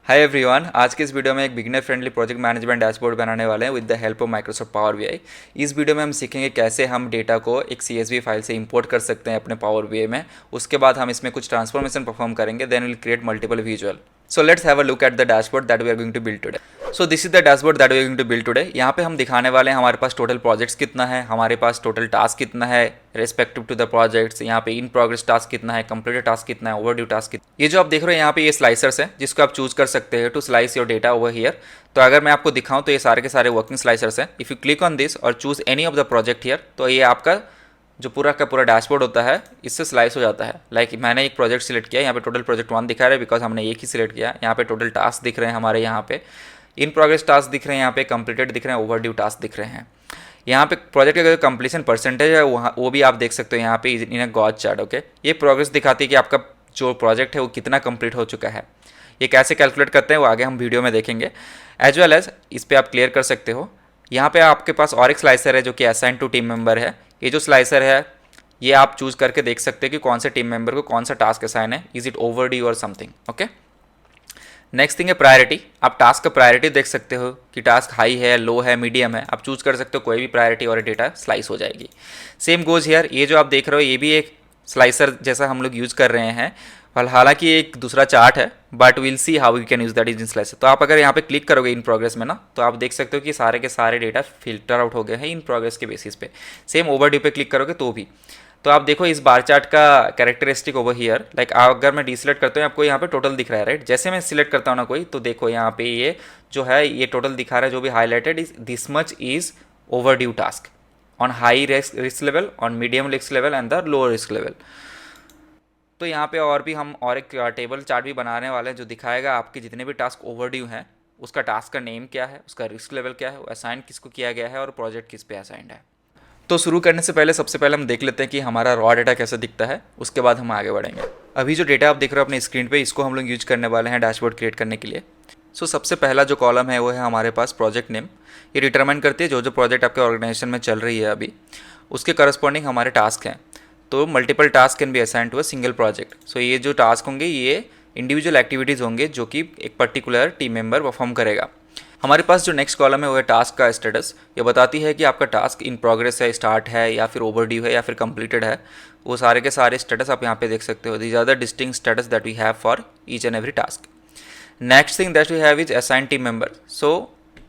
Hi everyone, आज के इस वीडियो में एक beginner friendly project management dashboard बनाने वाले हैं with the help of Microsoft power BI. इस वीडियो में हम सीखेंगे कैसे हम डेटा को एक CSV फाइल से इंपोर्ट कर सकते हैं अपने पावर बीआई में। उसके बाद हम इसमें कुछ ट्रांसफॉर्मेशन परफॉर्म करेंगे, then will create multiple visual. So let's have a look at the dashboard that we are going to build today. So this is the dashboard that we are going to build today. यहाँ पे हम दिखाने वाले हैं हमारे पास total projects कितना है, हमारे पास टोटल टास्क कितना है रेस्पेक्टिव टू द प्रोजेक्ट्स, यहाँ पे इन प्रोग्रेस टास्क कितना है, कंप्लीटेड टास्क कितना है, ओवरड्यू टास्क कितना है। ये जो आप देख रहे हो यहाँ पे ये स्लाइसर्स हैं जिसको आप चूज कर सकते हैं to slice your data over here. तो अगर मैं आपको दिखाऊं तो ये सारे के सारे वर्किंग स्लाइसर्स हैं। If you click on this और choose any of the project here तो ये आपका जो पूरा का पूरा डैशबोर्ड होता है इससे स्लाइस हो जाता है। लाइक मैंने एक प्रोजेक्ट सिलेक्ट किया, यहाँ पे टोटल प्रोजेक्ट 1 दिखा रहा है बिकॉज हमने एक ही सिलेक्ट किया। यहाँ पे टोटल टास्क दिख रहे हैं हमारे, यहाँ पे इन प्रोग्रेस टास्क दिख रहे हैं, यहाँ पे कंप्लीटेड दिख रहे हैं, ओवरड्यू टास्क दिख रहे हैं। यहाँ पे प्रोजेक्ट का जो कंप्लीशन परसेंटेज है वो भी आप देख सकते हो यहाँ पे इन अ गॉड चार्ट। ओके, ये प्रोग्रेस दिखाती है कि आपका जो प्रोजेक्ट है वो कितना कंप्लीट हो चुका है। ये कैसे कैलकुलेट करते हैं वो आगे हम वीडियो में देखेंगे। एज वेल एज इस पर आप क्लियर कर सकते हो। यहाँ पे आपके पास और एक स्लाइसर है जो कि असाइन टू टीम मेंबर है। ये जो स्लाइसर है ये आप चूज करके देख सकते हैं कि कौन से टीम मेंबर को कौन सा टास्क असाइन है, इज इट ओवरड्यू और समथिंग। ओके, नेक्स्ट थिंग है प्रायोरिटी। आप टास्क का प्रायोरिटी देख सकते हो कि टास्क हाई है, लो है, मीडियम है। आप चूज कर सकते हो कोई भी प्रायोरिटी और डेटा स्लाइस हो जाएगी। Same goes here. ये जो आप देख रहे हो ये भी एक स्लाइसर जैसा हम लोग यूज़ कर रहे हैं। हालांकि एक दूसरा चार्ट है but will see how you can use that is in slicer. तो आप अगर यहाँ पे क्लिक करोगे इन प्रोग्रेस में ना तो आप देख सकते हो कि सारे के सारे डेटा फिल्टर आउट हो गए हैं इन प्रोग्रेस के बेसिस पे। सेम ओवरड्यू पे क्लिक करोगे तो भी। तो आप देखो इस बार चार्ट का कैरेक्टरिस्टिक ओवर हियर, लाइक अगर मैं डिसलेक्ट करता हूँ आपको यहाँ पे टोटल दिख रहा है, राइट। जैसे मैं सिलेक्ट करता हूँ ना कोई तो देखो यहाँ पे ये जो है ये टोटल दिखा रहा है जो भी highlighted is this much is overdue task on high risk level, on medium risk level and the low risk level. तो यहाँ पे और भी हम और एक टेबल चार्ट भी बनाने वाले हैं जो दिखाएगा आपके जितने भी टास्क ओवरड्यू हैं उसका टास्क का नेम क्या है, उसका रिस्क लेवल क्या है, वो असाइन किसको किया गया है और प्रोजेक्ट किस पे असाइंड है। तो शुरू करने से पहले सबसे पहले हम देख लेते हैं कि हमारा रॉ डेटा कैसा दिखता है, उसके बाद हम आगे बढ़ेंगे। अभी जो डेटा आप देख रहे हो अपने स्क्रीन पे इसको हम लोग यूज करने वाले हैं डैशबोर्ड क्रिएट करने के लिए। सो सबसे पहला जो कॉलम है वो है हमारे पास प्रोजेक्ट नेम। ये डिटरमाइन करती है जो जो प्रोजेक्ट आपके ऑर्गेनाइजेशन में चल रही है अभी उसके करस्पॉन्डिंग हमारे टास्क हैं। तो multiple task can be assign to a single project. So ये जो टास्क होंगे ये इंडिविजुअल एक्टिविटीज़ होंगे जो कि एक पर्टिकुलर टीम मेंबर परफॉर्म करेगा। हमारे पास जो नेक्स्ट कॉलम है वो है टास्क का स्टेटस। ये बताती है कि आपका टास्क इन प्रोग्रेस है, स्टार्ट है या फिर ओवरड्यू है या फिर कंप्लीटेड है। वो सारे के सारे स्टेटस आप यहाँ पे देख सकते हो। These are the distinct status that we have for each and every task. Next thing that we have is assign team member. So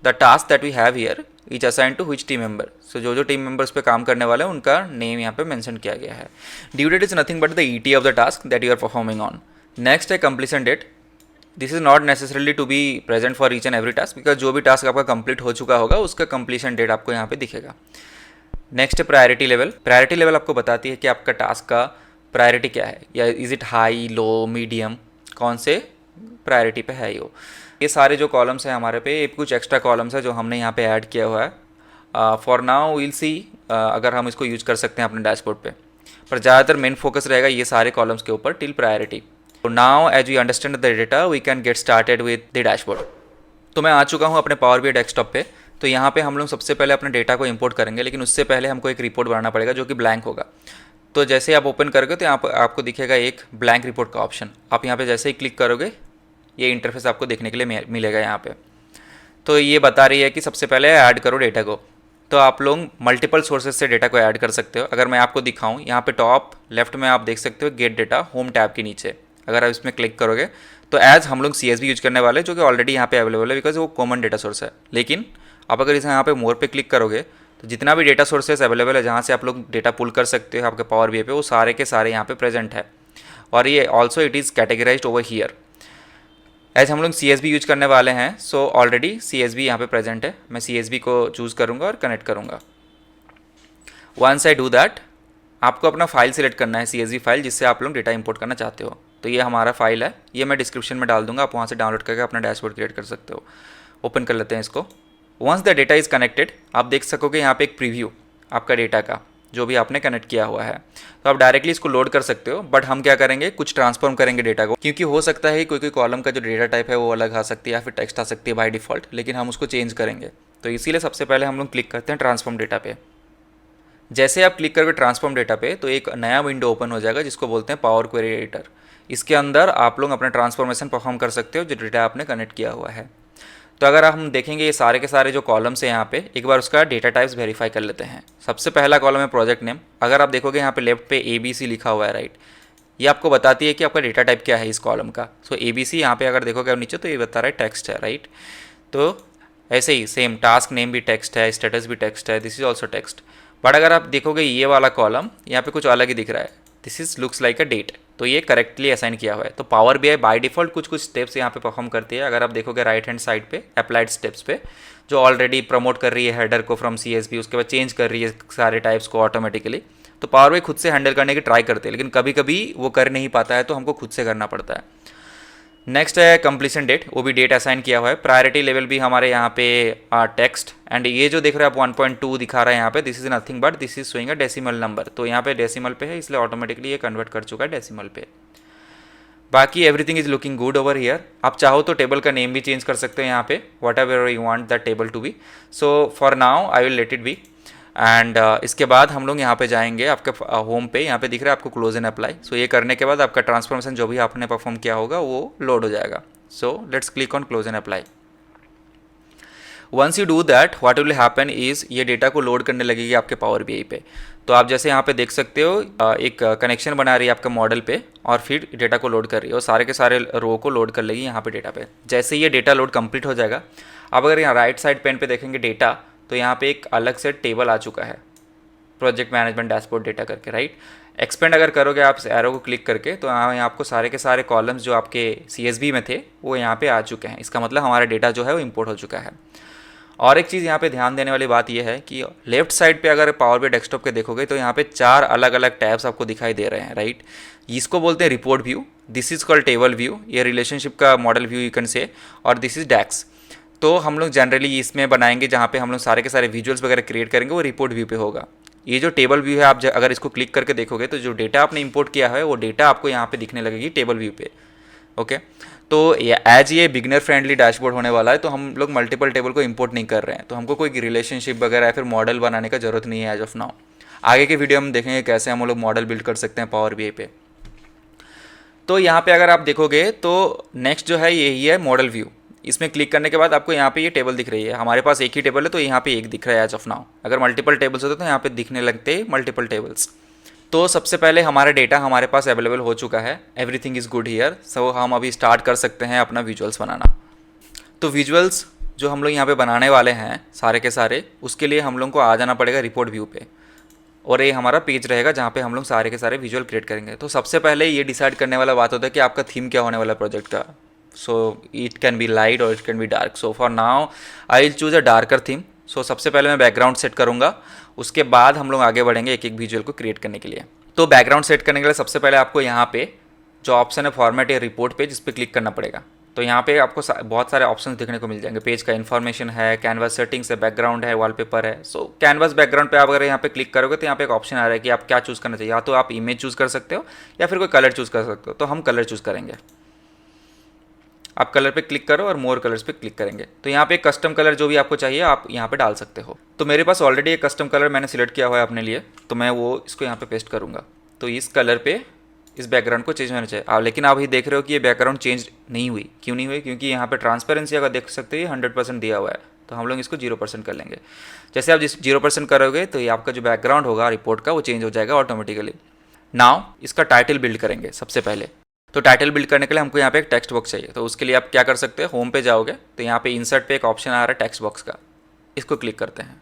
the task that we have here is assign to which team member. So जो जो team members पे काम करने वाले हैं उनका name यहाँ पे मेंशन किया गया है। Due date is nothing but the ETA of the task that you are performing on. Next है completion date. This is not necessarily to be present for each and every task because जो भी task आपका complete हो चुका होगा उसका completion date आपको यहाँ पे दिखेगा। नेक्स्ट है प्रायोरिटी लेवल। प्रायोरिटी लेवल आपको बताती है कि आपका टास्क का प्रायोरिटी क्या है, या is it high, low, medium, कौन से प्रायोरिटी पे है ये सारे जो कॉलम्स हैं हमारे पे, ये कुछ एक्स्ट्रा कॉलम्स है जो हमने यहाँ पे ऐड किया हुआ है। फॉर नाउ विल सी अगर हम इसको यूज कर सकते हैं अपने डैशबोर्ड पे, पर ज़्यादातर मेन फोकस रहेगा ये सारे कॉलम्स के ऊपर till priority. So now as we understand the data we can get started with the dashboard। तो मैं आ चुका हूँ अपने पावर बीआई डेस्कटॉप पे। तो यहाँ पे हम लोग सबसे पहले अपने डेटा को इंपोर्ट करेंगे, लेकिन उससे पहले हमको एक रिपोर्ट बनाना पड़ेगा जो कि ब्लैंक होगा। तो जैसे ही आप ओपन करोगे तो यहाँ पर आपको दिखेगा एक ब्लैंक रिपोर्ट का ऑप्शन। आप यहाँ पे जैसे ही क्लिक करोगे ये इंटरफेस आपको देखने के लिए मिलेगा यहाँ पे। तो ये बता रही है कि सबसे पहले ऐड करो डेटा को। तो आप लोग मल्टीपल सोर्सेज से डेटा को ऐड कर सकते हो। अगर मैं आपको दिखाऊँ यहाँ पे टॉप लेफ्ट में आप देख सकते हो गेट डेटा होम टैब के नीचे। अगर आप इसमें क्लिक करोगे तो एज हम लोग CSV यूज करने वाले जो कि ऑलरेडी यहाँ पे अवेलेबल है बिकॉज वो कॉमन डेटा सोर्स है। लेकिन आप अगर इसे यहाँ पे मोर पे क्लिक करोगे तो जितना भी डेटा सोर्सेस अवेलेबल है जहाँ से आप लोग डेटा पुल कर सकते हो आपके पावर बीआई पे, वो सारे के सारे यहाँ पे प्रेजेंट है। और ये also it is categorised over here as हम लोग CSV यूज करने वाले हैं। सो ऑलरेडी CSV यहाँ पे प्रेजेंट है। मैं CSV को चूज़ करूँगा और कनेक्ट करूँगा। वंस आई डू दैट आपको अपना फाइल सिलेक्ट करना है, CSV फाइल जिससे आप लोग डेटा इंपोर्ट करना चाहते हो। तो ये हमारा फाइल है, ये मैं डिस्क्रिप्शन में डाल दूंगा, आप वहाँ से डाउनलोड करके अपना डैशबोर्ड क्रिएट कर सकते हो। ओपन कर लेते हैं इसको। Once the data is connected आप देख सकोगे यहाँ पे एक प्रीव्यू आपका डेटा का जो भी आपने कनेक्ट किया हुआ है। तो आप डायरेक्टली इसको लोड कर सकते हो, बट हम क्या करेंगे कुछ ट्रांसफॉर्म करेंगे डेटा को, क्योंकि हो सकता है कोई कोई कॉलम का जो डेटा टाइप है वो अलग आ सकती है या फिर टेक्स्ट आ सकती है बाय डिफ़ॉल्ट, लेकिन हम उसको चेंज करेंगे। तो इसीलिए सबसे पहले हम लोग क्लिक करते हैं ट्रांसफॉर्म डेटा पे। जैसे आप क्लिक करोगे ट्रांसफॉर्म डेटा पे तो एक नया विंडो ओपन हो जाएगा जिसको बोलते हैं पावर क्वेरी एडिटर। इसके अंदर आप लोग अपना ट्रांसफॉर्मेशन परफॉर्म कर सकते हो जो डेटा आपने कनेक्ट किया हुआ है। तो अगर हम देखेंगे ये सारे के सारे जो कॉलम्स हैं यहाँ पे, एक बार उसका डेटा टाइप्स वेरीफाई कर लेते हैं। सबसे पहला कॉलम है प्रोजेक्ट नेम। अगर आप देखोगे यहाँ पे लेफ्ट पे ABC लिखा हुआ है, राइट। ये आपको बताती है कि आपका डेटा टाइप क्या है इस कॉलम का। सो ABC यहाँ पे अगर देखोगे आप नीचे तो ये बता रहा है टेक्स्ट है, राइट। तो ऐसे ही सेम टास्क नेम भी टेक्स्ट है, स्टेटस भी टेक्स्ट है, this is also text. But अगर आप देखोगे ये वाला कॉलम यहाँ पे कुछ अलग ही दिख रहा है, this is looks like a date. तो ये करेक्टली असाइन किया हुआ है। तो पावर BI बाय डिफॉल्ट कुछ कुछ स्टेप्स यहाँ पे परफॉर्म करती है। अगर आप देखोगे राइट हैंड साइड पे अप्लाइड स्टेप्स पे, जो ऑलरेडी प्रमोट कर रही है हेडर को फ्रॉम CSV, उसके बाद चेंज कर रही है सारे टाइप्स को ऑटोमेटिकली। तो पावर BI खुद से हैंडल करने की ट्राई करते हैं, लेकिन कभी कभी वो कर नहीं पाता है तो हमको खुद से करना पड़ता है। नेक्स्ट है कंप्लीशन डेट, वो भी डेट असाइन किया हुआ है। प्रायोरिटी लेवल भी हमारे यहाँ पे टेक्स्ट, एंड ये जो देख रहे हैं आप 1.2 दिखा रहा है यहाँ पे, this is nothing but this is showing a decimal number. तो यहाँ पे डेसिमल पे है, इसलिए ऑटोमेटिकली ये कन्वर्ट कर चुका है डेसिमल पे। बाकी everything is looking good over here. आप चाहो तो टेबल का नेम भी चेंज कर सकते हो यहाँ पे, whatever you want that table to be. So for now I will let it be. And इसके बाद हम लोग यहाँ पे जाएंगे आपके होम पे, यहाँ पे दिख रहा है आपको क्लोज एंड अप्लाई। सो ये करने के बाद आपका ट्रांसफॉर्मेशन जो भी आपने परफॉर्म किया होगा वो लोड हो जाएगा। So let's click on close and apply. Once you do that what will happen is ये डेटा को लोड करने लगेगी आपके पावर BI पे। तो आप जैसे यहाँ पे देख सकते हो एक कनेक्शन बना रही है आपका मॉडल पे और फिर डेटा को लोड कर रही है और सारे के सारे रो को लोड कर लेगी यहाँ पे डेटा पे। जैसे ये डेटा लोड कंप्लीट हो जाएगा, अब अगर यहाँ राइट साइड पेन पे देखेंगे डेटा, तो यहाँ पे एक अलग से टेबल आ चुका है प्रोजेक्ट मैनेजमेंट डैशबोर्ड डेटा करके, राइट। एक्सपेंड अगर करोगे आप एरो को क्लिक करके तो यहाँ आपको सारे के सारे कॉलम्स जो आपके CSV में थे वो यहाँ पे आ चुके हैं। इसका मतलब हमारा डेटा जो है वो इंपोर्ट हो चुका है। और एक चीज़ यहाँ पे ध्यान देने वाली बात यह है कि लेफ्ट साइड पे अगर पावर BI डेस्कटॉप के देखोगे तो यहाँ पे 4 अलग अलग टैब्स आपको दिखाई दे रहे हैं, राइट। इसको बोलते हैं report view, this is called table view, ये रिलेशनशिप का मॉडल व्यू यू कैन से, और दिस इज डैक्स। तो हम लोग जनरली इसमें बनाएंगे जहाँ पे हम लोग सारे के सारे विजुअल्स वगैरह क्रिएट करेंगे वो रिपोर्ट व्यू पे होगा। ये जो टेबल व्यू है आप अगर इसको क्लिक करके देखोगे तो जो डेटा आपने इंपोर्ट किया है वो डेटा आपको यहाँ पे दिखने लगेगी टेबल व्यू पे, ओके। तो एज ये बिगनर फ्रेंडली डैशबोर्ड होने वाला है तो हम लोग मल्टीपल टेबल को इंपोर्ट नहीं कर रहे हैं, तो हमको कोई रिलेशनशिप वगैरह या फिर मॉडल बनाने का जरूरत नहीं है एज ऑफ नाउ। आगे के वीडियो में देखेंगे कैसे हम लोग मॉडल बिल्ड कर सकते हैं पावर BI पे। तो यहाँ पे अगर आप देखोगे तो नेक्स्ट जो है यही है मॉडल व्यू। इसमें क्लिक करने के बाद आपको यहाँ पे ये टेबल दिख रही है। हमारे पास एक ही टेबल है तो यहाँ पे एक दिख रहा है एज ऑफ नाउ। अगर मल्टीपल टेबल्स होते तो यहाँ पे दिखने लगते मल्टीपल टेबल्स। तो सबसे पहले हमारा डेटा हमारे पास अवेलेबल हो चुका है, एवरीथिंग इज़ गुड हियर। सो हम अभी स्टार्ट कर सकते हैं अपना विजुअल्स बनाना। तो विजुअल्स जो हम लोग यहाँ पे बनाने वाले हैं सारे के सारे, उसके लिए हम लोग को आ जाना पड़ेगा रिपोर्ट व्यू पे, और ये हमारा पेज रहेगा जहाँ पे हम लोग सारे के सारे विजुअल क्रिएट करेंगे। तो सबसे पहले ये डिसाइड करने वाला बात होता है कि आपका थीम क्या होने वाला है प्रोजेक्ट का। So it can be light or it can be dark. So for now I will choose a darker theme. So सबसे पहले मैं बैकग्राउंड सेट करूँगा, उसके बाद हम लोग आगे बढ़ेंगे एक एक विजुअल को क्रिएट करने के लिए। तो बैकग्राउंड सेट करने के लिए सबसे पहले आपको यहाँ पे जो ऑप्शन है फॉर्मेट या रिपोर्ट पेज, इस पर क्लिक करना पड़ेगा। तो यहाँ पे आपको बहुत सारे ऑप्शंस देखने को मिल जाएंगे। पेज का इन्फॉर्मेशन है, कैनवास सेटिंग्स है, बैकग्राउंड है, वॉलपेपर है। सो कैनवास बैकग्राउंड पे आप अगर यहाँ पे क्लिक करोगे तो यहाँ पे एक ऑप्शन आ रहा है कि आप क्या चूज़ करना चाहिए। या तो आप इमेज चूज़ कर सकते हो या फिर कोई कलर चूज़ कर सकते हो। तो हम कलर चूज़ करेंगे। आप कलर पे क्लिक करो और मोर कलर्स पे क्लिक करेंगे तो यहाँ पे कस्टम कलर जो भी आपको चाहिए आप यहाँ पे डाल सकते हो। तो मेरे पास ऑलरेडी एक कस्टम कलर मैंने सिलेक्ट किया हुआ है अपने लिए, तो मैं वो इसको यहाँ पे पेस्ट करूँगा। तो इस कलर पे इस बैकग्राउंड को चेंज होना चाहिए। लेकिन आप ही देख रहे हो कि ये बैकग्राउंड चेंज नहीं हुई। क्यों नहीं हुई? क्योंकि यहाँ पे ट्रांसपेरेंसी अगर देख सकते हो 100% दिया हुआ है, तो हम लोग इसको 0% कर लेंगे। जैसे आप जिस 0% करोगे तो ये आपका जो बैकग्राउंड होगा रिपोर्ट का वो चेंज हो जाएगा ऑटोमेटिकली। नाउ इसका टाइटल बिल्ड करेंगे सबसे पहले। तो टाइटल बिल्ड करने के लिए हमको यहाँ पे एक टेक्स्ट बॉक्स चाहिए। तो उसके लिए आप क्या कर सकते हैं, होम पे जाओगे तो यहाँ पे इंसर्ट पे एक ऑप्शन आ रहा है टेक्स्ट बॉक्स का, इसको क्लिक करते हैं।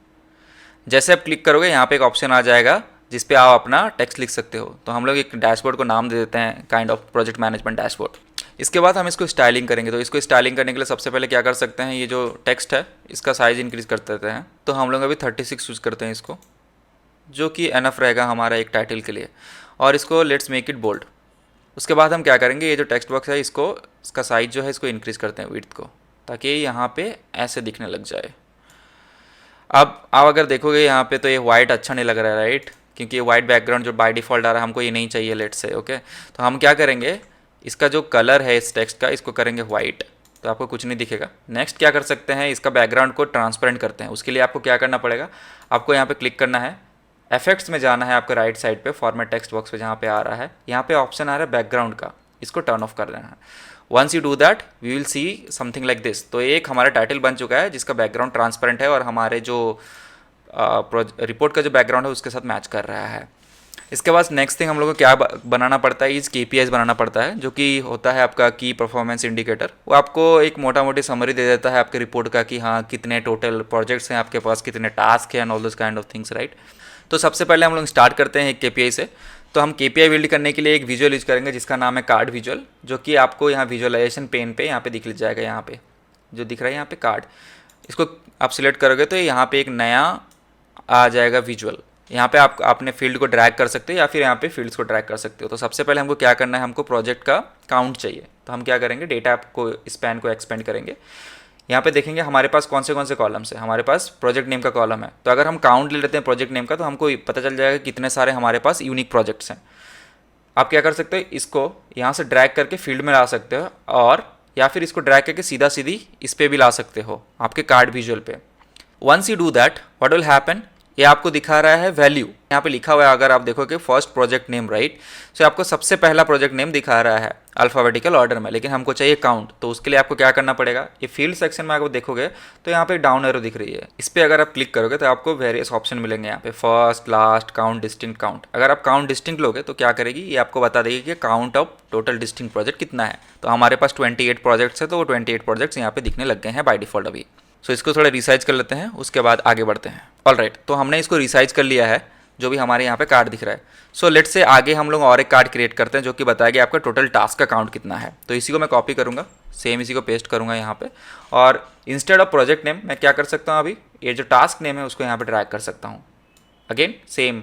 जैसे आप क्लिक करोगे यहाँ पे एक ऑप्शन आ जाएगा जिस पे आप अपना टेक्स्ट लिख सकते हो। तो हम लोग एक डैशबोर्ड को नाम दे देते हैं kind of project management dashboard. इसके बाद हम इसको स्टाइलिंग करेंगे। तो इसको स्टाइलिंग करने के लिए सबसे पहले क्या कर सकते हैं, ये जो टेक्स्ट है इसका साइज़ इंक्रीज़ कर देते हैं। तो हम लोग अभी 36 यूज़ करते हैं इसको, जो कि एनफ रहेगा हमारा एक टाइटल के लिए। और इसको लेट्स मेक इट बोल्ड। उसके बाद हम क्या करेंगे, ये जो टेक्स्ट बॉक्स है इसका साइज़ जो है इसको इंक्रीज़ करते हैं विड्थ को, ताकि यहाँ पे ऐसे दिखने लग जाए। अब आप अगर देखोगे यहाँ पे तो ये वाइट अच्छा नहीं लग रहा है, राइट, क्योंकि ये वाइट बैकग्राउंड जो बाय डिफ़ॉल्ट आ रहा है हमको ये नहीं चाहिए लेट से। ओके, तो हम क्या करेंगे, इसका जो कलर है इस टेक्स्ट का इसको करेंगे वाइट, तो आपको कुछ नहीं दिखेगा। नेक्स्ट क्या कर सकते हैं, इसका बैकग्राउंड को ट्रांसपेरेंट करते हैं। उसके लिए आपको क्या करना पड़ेगा, आपको यहाँ पे क्लिक करना है, इफेक्ट्स में जाना है आपके राइट साइड पे, फॉर्मेट टेक्स्ट बॉक्स पे जहाँ पे आ रहा है, यहाँ पे ऑप्शन आ रहा है बैकग्राउंड का, इसको टर्न ऑफ कर देना है। Once you do that we will see something like this. तो एक हमारा टाइटल बन चुका है जिसका बैकग्राउंड ट्रांसपेरेंट है और हमारे जो रिपोर्ट का जो बैकग्राउंड है उसके साथ मैच कर रहा है। इसके बाद नेक्स्ट थिंग हम लोग को क्या बनाना पड़ता है, इस KPIs बनाना पड़ता है, जो कि होता है आपका की परफॉर्मेंस इंडिकेटर। वो आपको एक मोटा मोटी समरी दे देता है आपके रिपोर्ट का कि हाँ कितने टोटल प्रोजेक्ट्स हैं आपके पास, कितने टास्क हैं and all those kind of things, right. तो सबसे पहले हम लोग स्टार्ट करते हैं एक KPI से। तो हम KPI बिल्ड करने के लिए एक विजुअल यूज करेंगे जिसका नाम है कार्ड विजुअल, जो कि आपको यहाँ विजुअलाइजेशन पेन पे यहाँ पे दिख जाएगा। यहाँ पे जो दिख रहा है यहाँ पे कार्ड, इसको आप सिलेक्ट करोगे तो यहाँ पे एक नया आ जाएगा विजुअल। यहाँ पे आप अपने फील्ड को ड्रैग कर सकते हो या फिर यहाँ पे फील्ड्स को ड्रैग कर सकते हो। तो सबसे पहले हमको क्या करना है, हमको प्रोजेक्ट का काउंट चाहिए। तो हम क्या करेंगे, डेटा को स्पैन को एक्सपेंड करेंगे। यहाँ पे देखेंगे हमारे पास कौन से कॉलम्स है। हमारे पास प्रोजेक्ट नेम का कॉलम है, तो अगर हम काउंट ले लेते हैं प्रोजेक्ट नेम का तो हमको पता चल जाएगा कितने सारे हमारे पास यूनिक प्रोजेक्ट्स हैं। आप क्या कर सकते हो, इसको यहाँ से ड्रैग करके फील्ड में ला सकते हो, और या फिर इसको ड्रैग करके सीधा सीधी इस पर भी ला सकते हो आपके कार्ड विजुअल पे। Once you do that what will happen, ये आपको दिखा रहा है वैल्यू। यहाँ पे लिखा हुआ है, अगर आप देखोगे फर्स्ट प्रोजेक्ट नेम, राइट। सो आपको सबसे पहला प्रोजेक्ट नेम दिखा रहा है अल्फ़ाबेटिकल ऑर्डर में, लेकिन हमको चाहिए काउंट। तो उसके लिए आपको क्या करना पड़ेगा, ये फील्ड सेक्शन में अगर देखोगे तो यहाँ पे डाउन एरो दिख रही है, इस पर अगर आप क्लिक करोगे तो आपको वेरियस ऑप्शन मिलेंगे यहाँ पे, first, last, count, distinct, count. अगर आप काउंट डिस्टिंक्ट लोगे तो क्या करेगी, ये आपको बता देगी कि count of total distinct project कितना है। तो हमारे पास 28 प्रोजेक्ट्स है, तो वो 28 प्रोजेक्ट्स यहाँ पे दिखने लग गए हैं बाय डिफॉल्ट अभी। सो इसको थोड़ा रिसाइज कर लेते हैं, उसके बाद आगे बढ़ते हैं। ऑलराइट, तो हमने इसको रिसाइज कर लिया है, जो भी हमारे यहाँ पे कार्ड दिख रहा है। सो लेट्स से आगे हम लोग और एक कार्ड क्रिएट करते हैं जो कि बताएगा आपका टोटल टास्क का काउंट कितना है। तो इसी को मैं कॉपी करूँगा, सेम इसी को पेस्ट करूँगा यहाँ पे, और इंस्टेड ऑफ प्रोजेक्ट नेम मैं क्या कर सकता हूँ, अभी ये जो टास्क नेम है उसको यहाँ पे ड्रैग कर सकता हूँ। Again same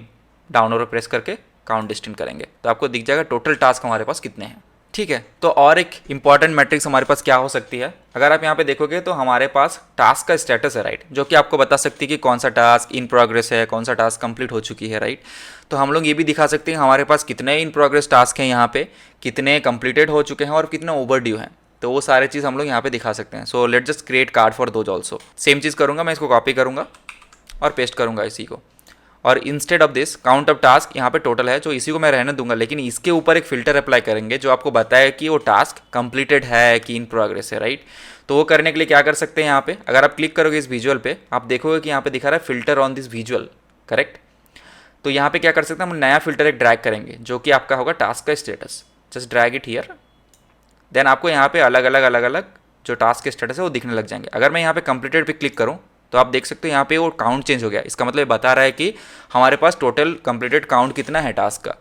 down arrow press करके काउंट डिस्टिंक्ट करेंगे तो आपको दिख जाएगा टोटल टास्क हमारे पास कितने हैं। ठीक है, तो और एक इंपॉर्टेंट मैट्रिक्स हमारे पास क्या हो सकती है, अगर आप यहाँ पे देखोगे तो हमारे पास टास्क का स्टेटस है, राइट, जो कि आपको बता सकती है कि कौन सा टास्क इन प्रोग्रेस है, कौन सा टास्क कंप्लीट हो चुकी है, राइट। तो हम लोग ये भी दिखा सकते हैं हमारे पास कितने इन प्रोग्रेस टास्क हैं यहाँ पे, कितने कंप्लीटेड हो चुके हैं और कितने ओवर ड्यू हैं। तो वो सारे चीज़ हम लोग यहाँ पे दिखा सकते हैं। So let just create card for those also. Same चीज़ करूँगा मैं, इसको कॉपी करूँगा और पेस्ट करूँगा इसी को, और instead of this count of task यहाँ पे टोटल है, जो इसी को मैं रहने दूंगा, लेकिन इसके ऊपर एक फिल्टर अप्लाई करेंगे जो आपको बताए कि वो टास्क कंप्लीटेड है कि इन प्रोग्रेस है, राइट। तो वो करने के लिए क्या कर सकते हैं, यहाँ पे अगर आप क्लिक करोगे इस विजुअल पे, आप देखोगे कि यहाँ पे दिखा रहा है filter on this visual, correct. तो यहाँ पे क्या कर सकते हैं, हम नया फिल्टर एक ड्रैग करेंगे जो कि आपका होगा टास्क का status. Just drag it here, then आपको यहाँ पे अलग अलग जो टास्क के स्टेटस है वो दिखने लग जाएंगे। अगर मैं यहाँ पे कंप्लीटेड पे क्लिक करूँ तो आप देख सकते हो यहाँ पे वो काउंट चेंज हो गया। इसका मतलब ये बता रहा है कि हमारे पास टोटल कंप्लीटेड काउंट कितना है टास्क का,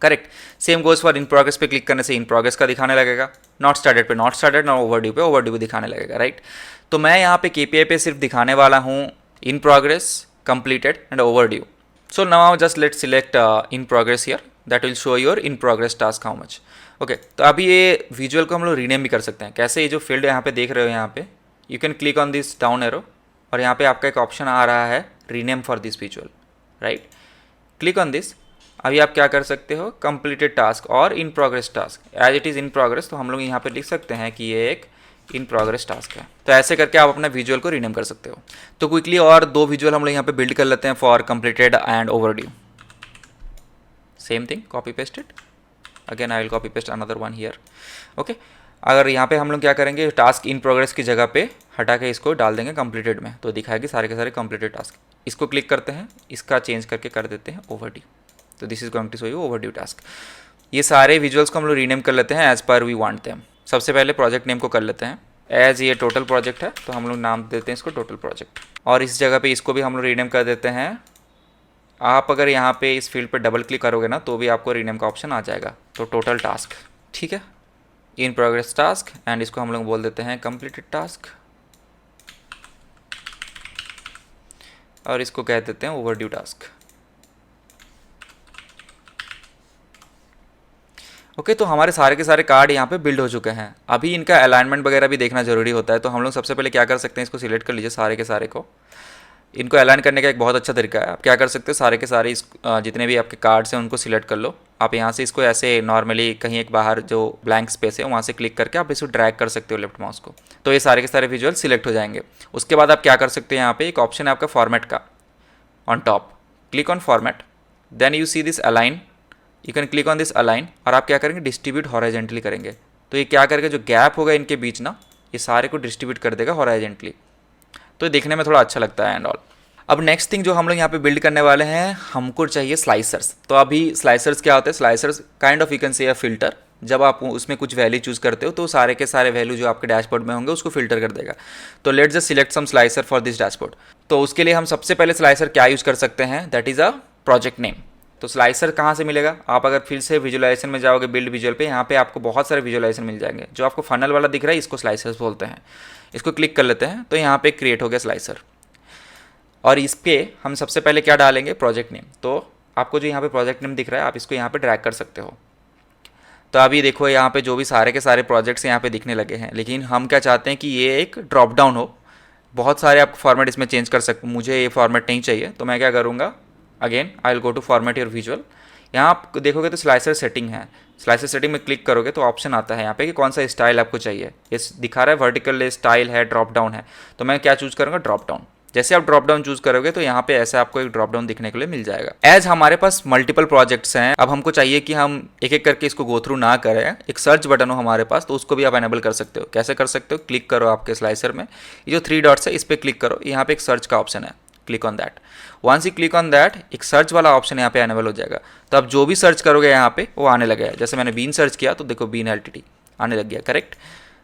correct. Same goes for in progress पे क्लिक करने से इन प्रोग्रेस का दिखाने लगेगा, नॉट स्टार्टेड पे नॉट स्टार्टेड, नॉट ओवरड्यू पे ओवरड्यू भी दिखाने लगेगा, राइट। तो मैं यहाँ पे KPI पे सिर्फ दिखाने वाला हूँ in progress, completed and overdue. So now just let select in progress here, that will show your in progress task how much. Okay, तो अभी ये विजुअल को हम लोग रीनेम भी कर सकते हैं। कैसे, ये जो फील्ड यहाँ पे देख रहे हो, यहाँ पे you can click on this down arrow और यहाँ पे आपका एक ऑप्शन आ रहा है rename for this visual, right. Click on this. अभी आप क्या कर सकते हो, कंप्लीटेड टास्क और in progress task, as it is in progress, तो हम लोग यहाँ पे लिख सकते हैं कि ये एक इन प्रोग्रेस टास्क है। तो ऐसे करके आप अपना विजुअल को रीनेम कर सकते हो। तो क्विकली और दो विजुअल हम लोग यहाँ पे बिल्ड कर लेते हैं for completed and overdue. Same thing, copy paste it again, I will copy paste another one here. Okay, अगर यहाँ पे हम लोग क्या करेंगे, टास्क इन प्रोग्रेस की जगह पे हटा के इसको डाल देंगे कंप्लीटेड में, तो दिखाएगी सारे के सारे कंप्लीटेड टास्क। इसको क्लिक करते हैं, इसका चेंज करके कर देते हैं ओवरड्यू। तो this is going to show you overdue task. ये सारे विजुअल्स को हम लोग रीनेम कर लेते हैं as per we want them. सबसे पहले प्रोजेक्ट नेम को कर लेते हैं, एज ये टोटल प्रोजेक्ट है तो हम लोग नाम देते हैं इसको टोटल प्रोजेक्ट, और इस जगह पे इसको भी हम लोग रीनेम कर देते हैं। आप अगर यहाँ पे इस फील्ड पे डबल क्लिक करोगे ना तो भी आपको रीनेम का ऑप्शन आ जाएगा, तो टोटल टास्क, ठीक है, इन प्रोग्रेस टास्क, एंड इसको हम लोग बोल देते हैं कंप्लीटेड टास्क, और इसको कह देते हैं ओवरड्यू टास्क। ओके, तो हमारे सारे के सारे कार्ड यहाँ पे बिल्ड हो चुके हैं। अभी इनका अलाइनमेंट वगैरह भी देखना जरूरी होता है, तो हम लोग सबसे पहले क्या कर सकते हैं, इसको सिलेक्ट कर लीजिए सारे के सारे को। इनको अलाइन करने का एक बहुत अच्छा तरीका है, आप क्या कर सकते हो, सारे के सारे जितने भी आपके कार्ड्स हैं उनको सिलेक्ट कर लो। आप यहाँ से इसको ऐसे नॉर्मली कहीं एक बाहर जो ब्लैंक स्पेस है वहाँ से क्लिक करके आप इसको ड्रैग कर सकते हो लेफ्ट माउस को, तो ये सारे के सारे विजुअल सिलेक्ट हो जाएंगे। उसके बाद आप क्या कर सकते हैं, यहाँ पे एक ऑप्शन है आपका फॉर्मेट का on top, click on format, then you see this align you can click on this align और आप क्या करेंगे डिस्ट्रीब्यूट हॉरिजॉन्टली करेंगे। तो ये क्या करेगा, जो गैप होगा इनके बीच ना, ये सारे को डिस्ट्रीब्यूट कर देगा हॉरिजॉन्टली। तो ये देखने में थोड़ा अच्छा लगता है एंड ऑल। अब नेक्स्ट थिंग जो हम लोग यहाँ पे बिल्ड करने वाले हैं, हमको चाहिए स्लाइसर्स। तो अभी स्लाइसर्स क्या होते हैं, slicers kind of you can से अ फिल्टर। जब आप उसमें कुछ वैल्यू चूज करते हो तो सारे के सारे वैल्यू जो आपके डैशबोर्ड में होंगे उसको फिल्टर कर देगा। तो let's just select some slicer for this dashboard. तो उसके लिए हम सबसे पहले स्लाइसर क्या यूज़ कर सकते हैं, that is a project name. तो स्लाइसर कहाँ से मिलेगा, आप अगर फिर से विजुअलाइजेशन में जाओगे बिल्ड विजुअल पे, यहाँ पे आपको बहुत सारे विजुअलाइजेशन मिल जाएंगे। जो आपको फनल वाला दिख रहा है इसको स्लाइसर्स बोलते हैं। इसको क्लिक कर लेते हैं तो यहाँ पे क्रिएट हो गया स्लाइसर। और इस पर हम सबसे पहले क्या डालेंगे, प्रोजेक्ट नेम। तो आपको जो यहाँ पे प्रोजेक्ट नेम दिख रहा है आप इसको यहाँ पे ड्रैग कर सकते हो। तो अभी देखो यहाँ पे जो भी सारे के सारे प्रोजेक्ट्स यहाँ पे दिखने लगे हैं, लेकिन हम क्या चाहते हैं कि ये एक ड्रॉप डाउन हो। बहुत सारे आप फॉर्मेट इसमें चेंज कर सकते, मुझे ये फॉर्मेट नहीं चाहिए तो मैं क्या करूँगा, again I will go to format your visual. यहाँ आप देखोगे तो स्लाइसर सेटिंग है, स्लाइसर सेटिंग में क्लिक करोगे तो ऑप्शन आता है यहाँ पे कि कौन सा स्टाइल आपको चाहिए। ये दिखा रहा है वर्टिकल स्टाइल है, ड्रॉप डाउन है। तो मैं क्या चूज़ करूँगा, ड्रॉप डाउन। जैसे आप ड्रॉप डाउन चूज करोगे तो यहाँ पे ऐसे आपको एक ड्रॉप डाउन दिखने के लिए मिल जाएगा। एज हमारे पास मल्टीपल प्रोजेक्ट्स हैं, अब हमको चाहिए कि हम एक एक करके इसको गो थ्रू ना करें, एक सर्च बटन हो हमारे पास, तो उसको भी आप एनेबल कर सकते हो। कैसे कर सकते हो, क्लिक करो आपके स्लाइसर में, ये जो 3 डॉट्स है इस पर क्लिक करो, यहाँ पे एक सर्च का ऑप्शन है, click on that. Once you click on that एक सर्च वाला ऑप्शन यहाँ पे एनेबल हो जाएगा। तो आप जो भी सर्च करोगे यहाँ पे वो आने लगेगा। जैसे मैंने बीन सर्च किया तो देखो बीन एलटीडी आने लग गया, करेक्ट।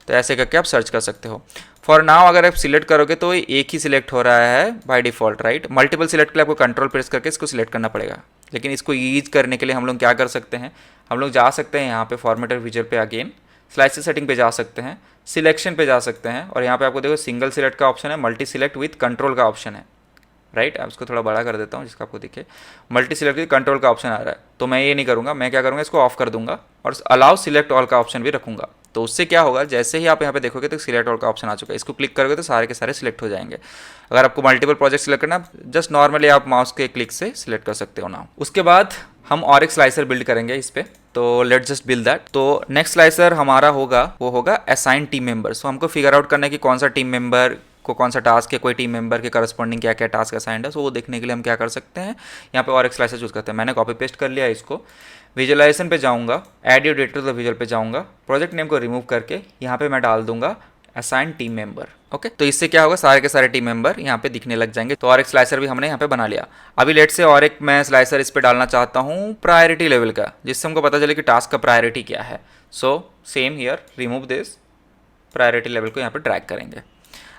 तो ऐसे करके आप सर्च कर सकते हो। फॉर नाउ अगर आप सिलेक्ट करोगे तो एक ही सिलेक्ट हो रहा है by default, right. Multiple select के लिए आपको कंट्रोल प्रेस करके इसको सिलेक्ट करना पड़ेगा। लेकिन इसको ईज करने के लिए हम लोग क्या कर सकते हैं, हम लोग जा सकते हैं यहाँ पे फॉर्मेटर विजुअल पे, अगेन स्लाइसर सेटिंग पे जा सकते हैं, सिलेक्शन पे जा सकते हैं और यहाँ पे आपको देखो सिंगल सिलेक्ट का ऑप्शन है, मल्टी सिलेक्ट विथ कंट्रोल का ऑप्शन है, राइट। अब इसको थोड़ा बड़ा कर देता हूँ जिसका आपको दिखे, मल्टी सिलेक्ट विथ कंट्रोल का ऑप्शन आ रहा है। तो मैं ये नहीं करूँगा, मैं क्या करूँगा, इसको ऑफ कर दूंगा और अलाउ सिलेक्ट ऑल का ऑप्शन भी रखूँगा। तो उससे क्या होगा, जैसे ही आप यहाँ पे देखोगे तो सिलेक्ट ऑल का ऑप्शन आ चुका है, इसको क्लिक करोगे तो सारे के सारे सिलेक्ट हो जाएंगे। अगर आपको मल्टीपल प्रोजेक्ट सिलेक्ट करना, जस्ट नॉर्मली आप माउस के क्लिक से सिलेक्ट कर सकते हो ना। उसके बाद हम और एक स्लाइसर बिल्ड करेंगे इस पे, तो लेट्स जस्ट बिल्ड दैट। तो नेक्स्ट स्लाइसर हमारा होगा, वो होगा असाइन टीम मेंबर। सो हमको फिगर आउट करना है कि कौन सा टीम मेंबर को कौन सा टास्क है, कोई टीम मेंबर के करस्पॉन्डिंग क्या क्या टास्क असाइंड है। सो वो देखने के लिए हम क्या कर सकते हैं, यहाँ पे और एक स्लाइसर चूज करते हैं। मैंने कॉपी पेस्ट कर लिया इसको, विजुअलाइजेशन पे जाऊँगा, add your data to the visual पे जाऊँगा, प्रोजेक्ट नेम को रिमूव करके यहाँ पे मैं डाल दूंगा असाइन टीम मेंबर। ओके, तो इससे क्या होगा, सारे के सारे टीम मेंबर यहाँ पे दिखने लग जाएंगे। तो और एक स्लाइसर भी हमने यहाँ पे बना लिया। अभी लेट से और एक मैं स्लाइसर इस पे डालना चाहता हूँ प्रायोरिटी लेवल का, जिससे हमको पता चले कि टास्क का प्रायोरिटी क्या है। So same here, remove this, priority level को यहाँ पे ड्रैग करेंगे।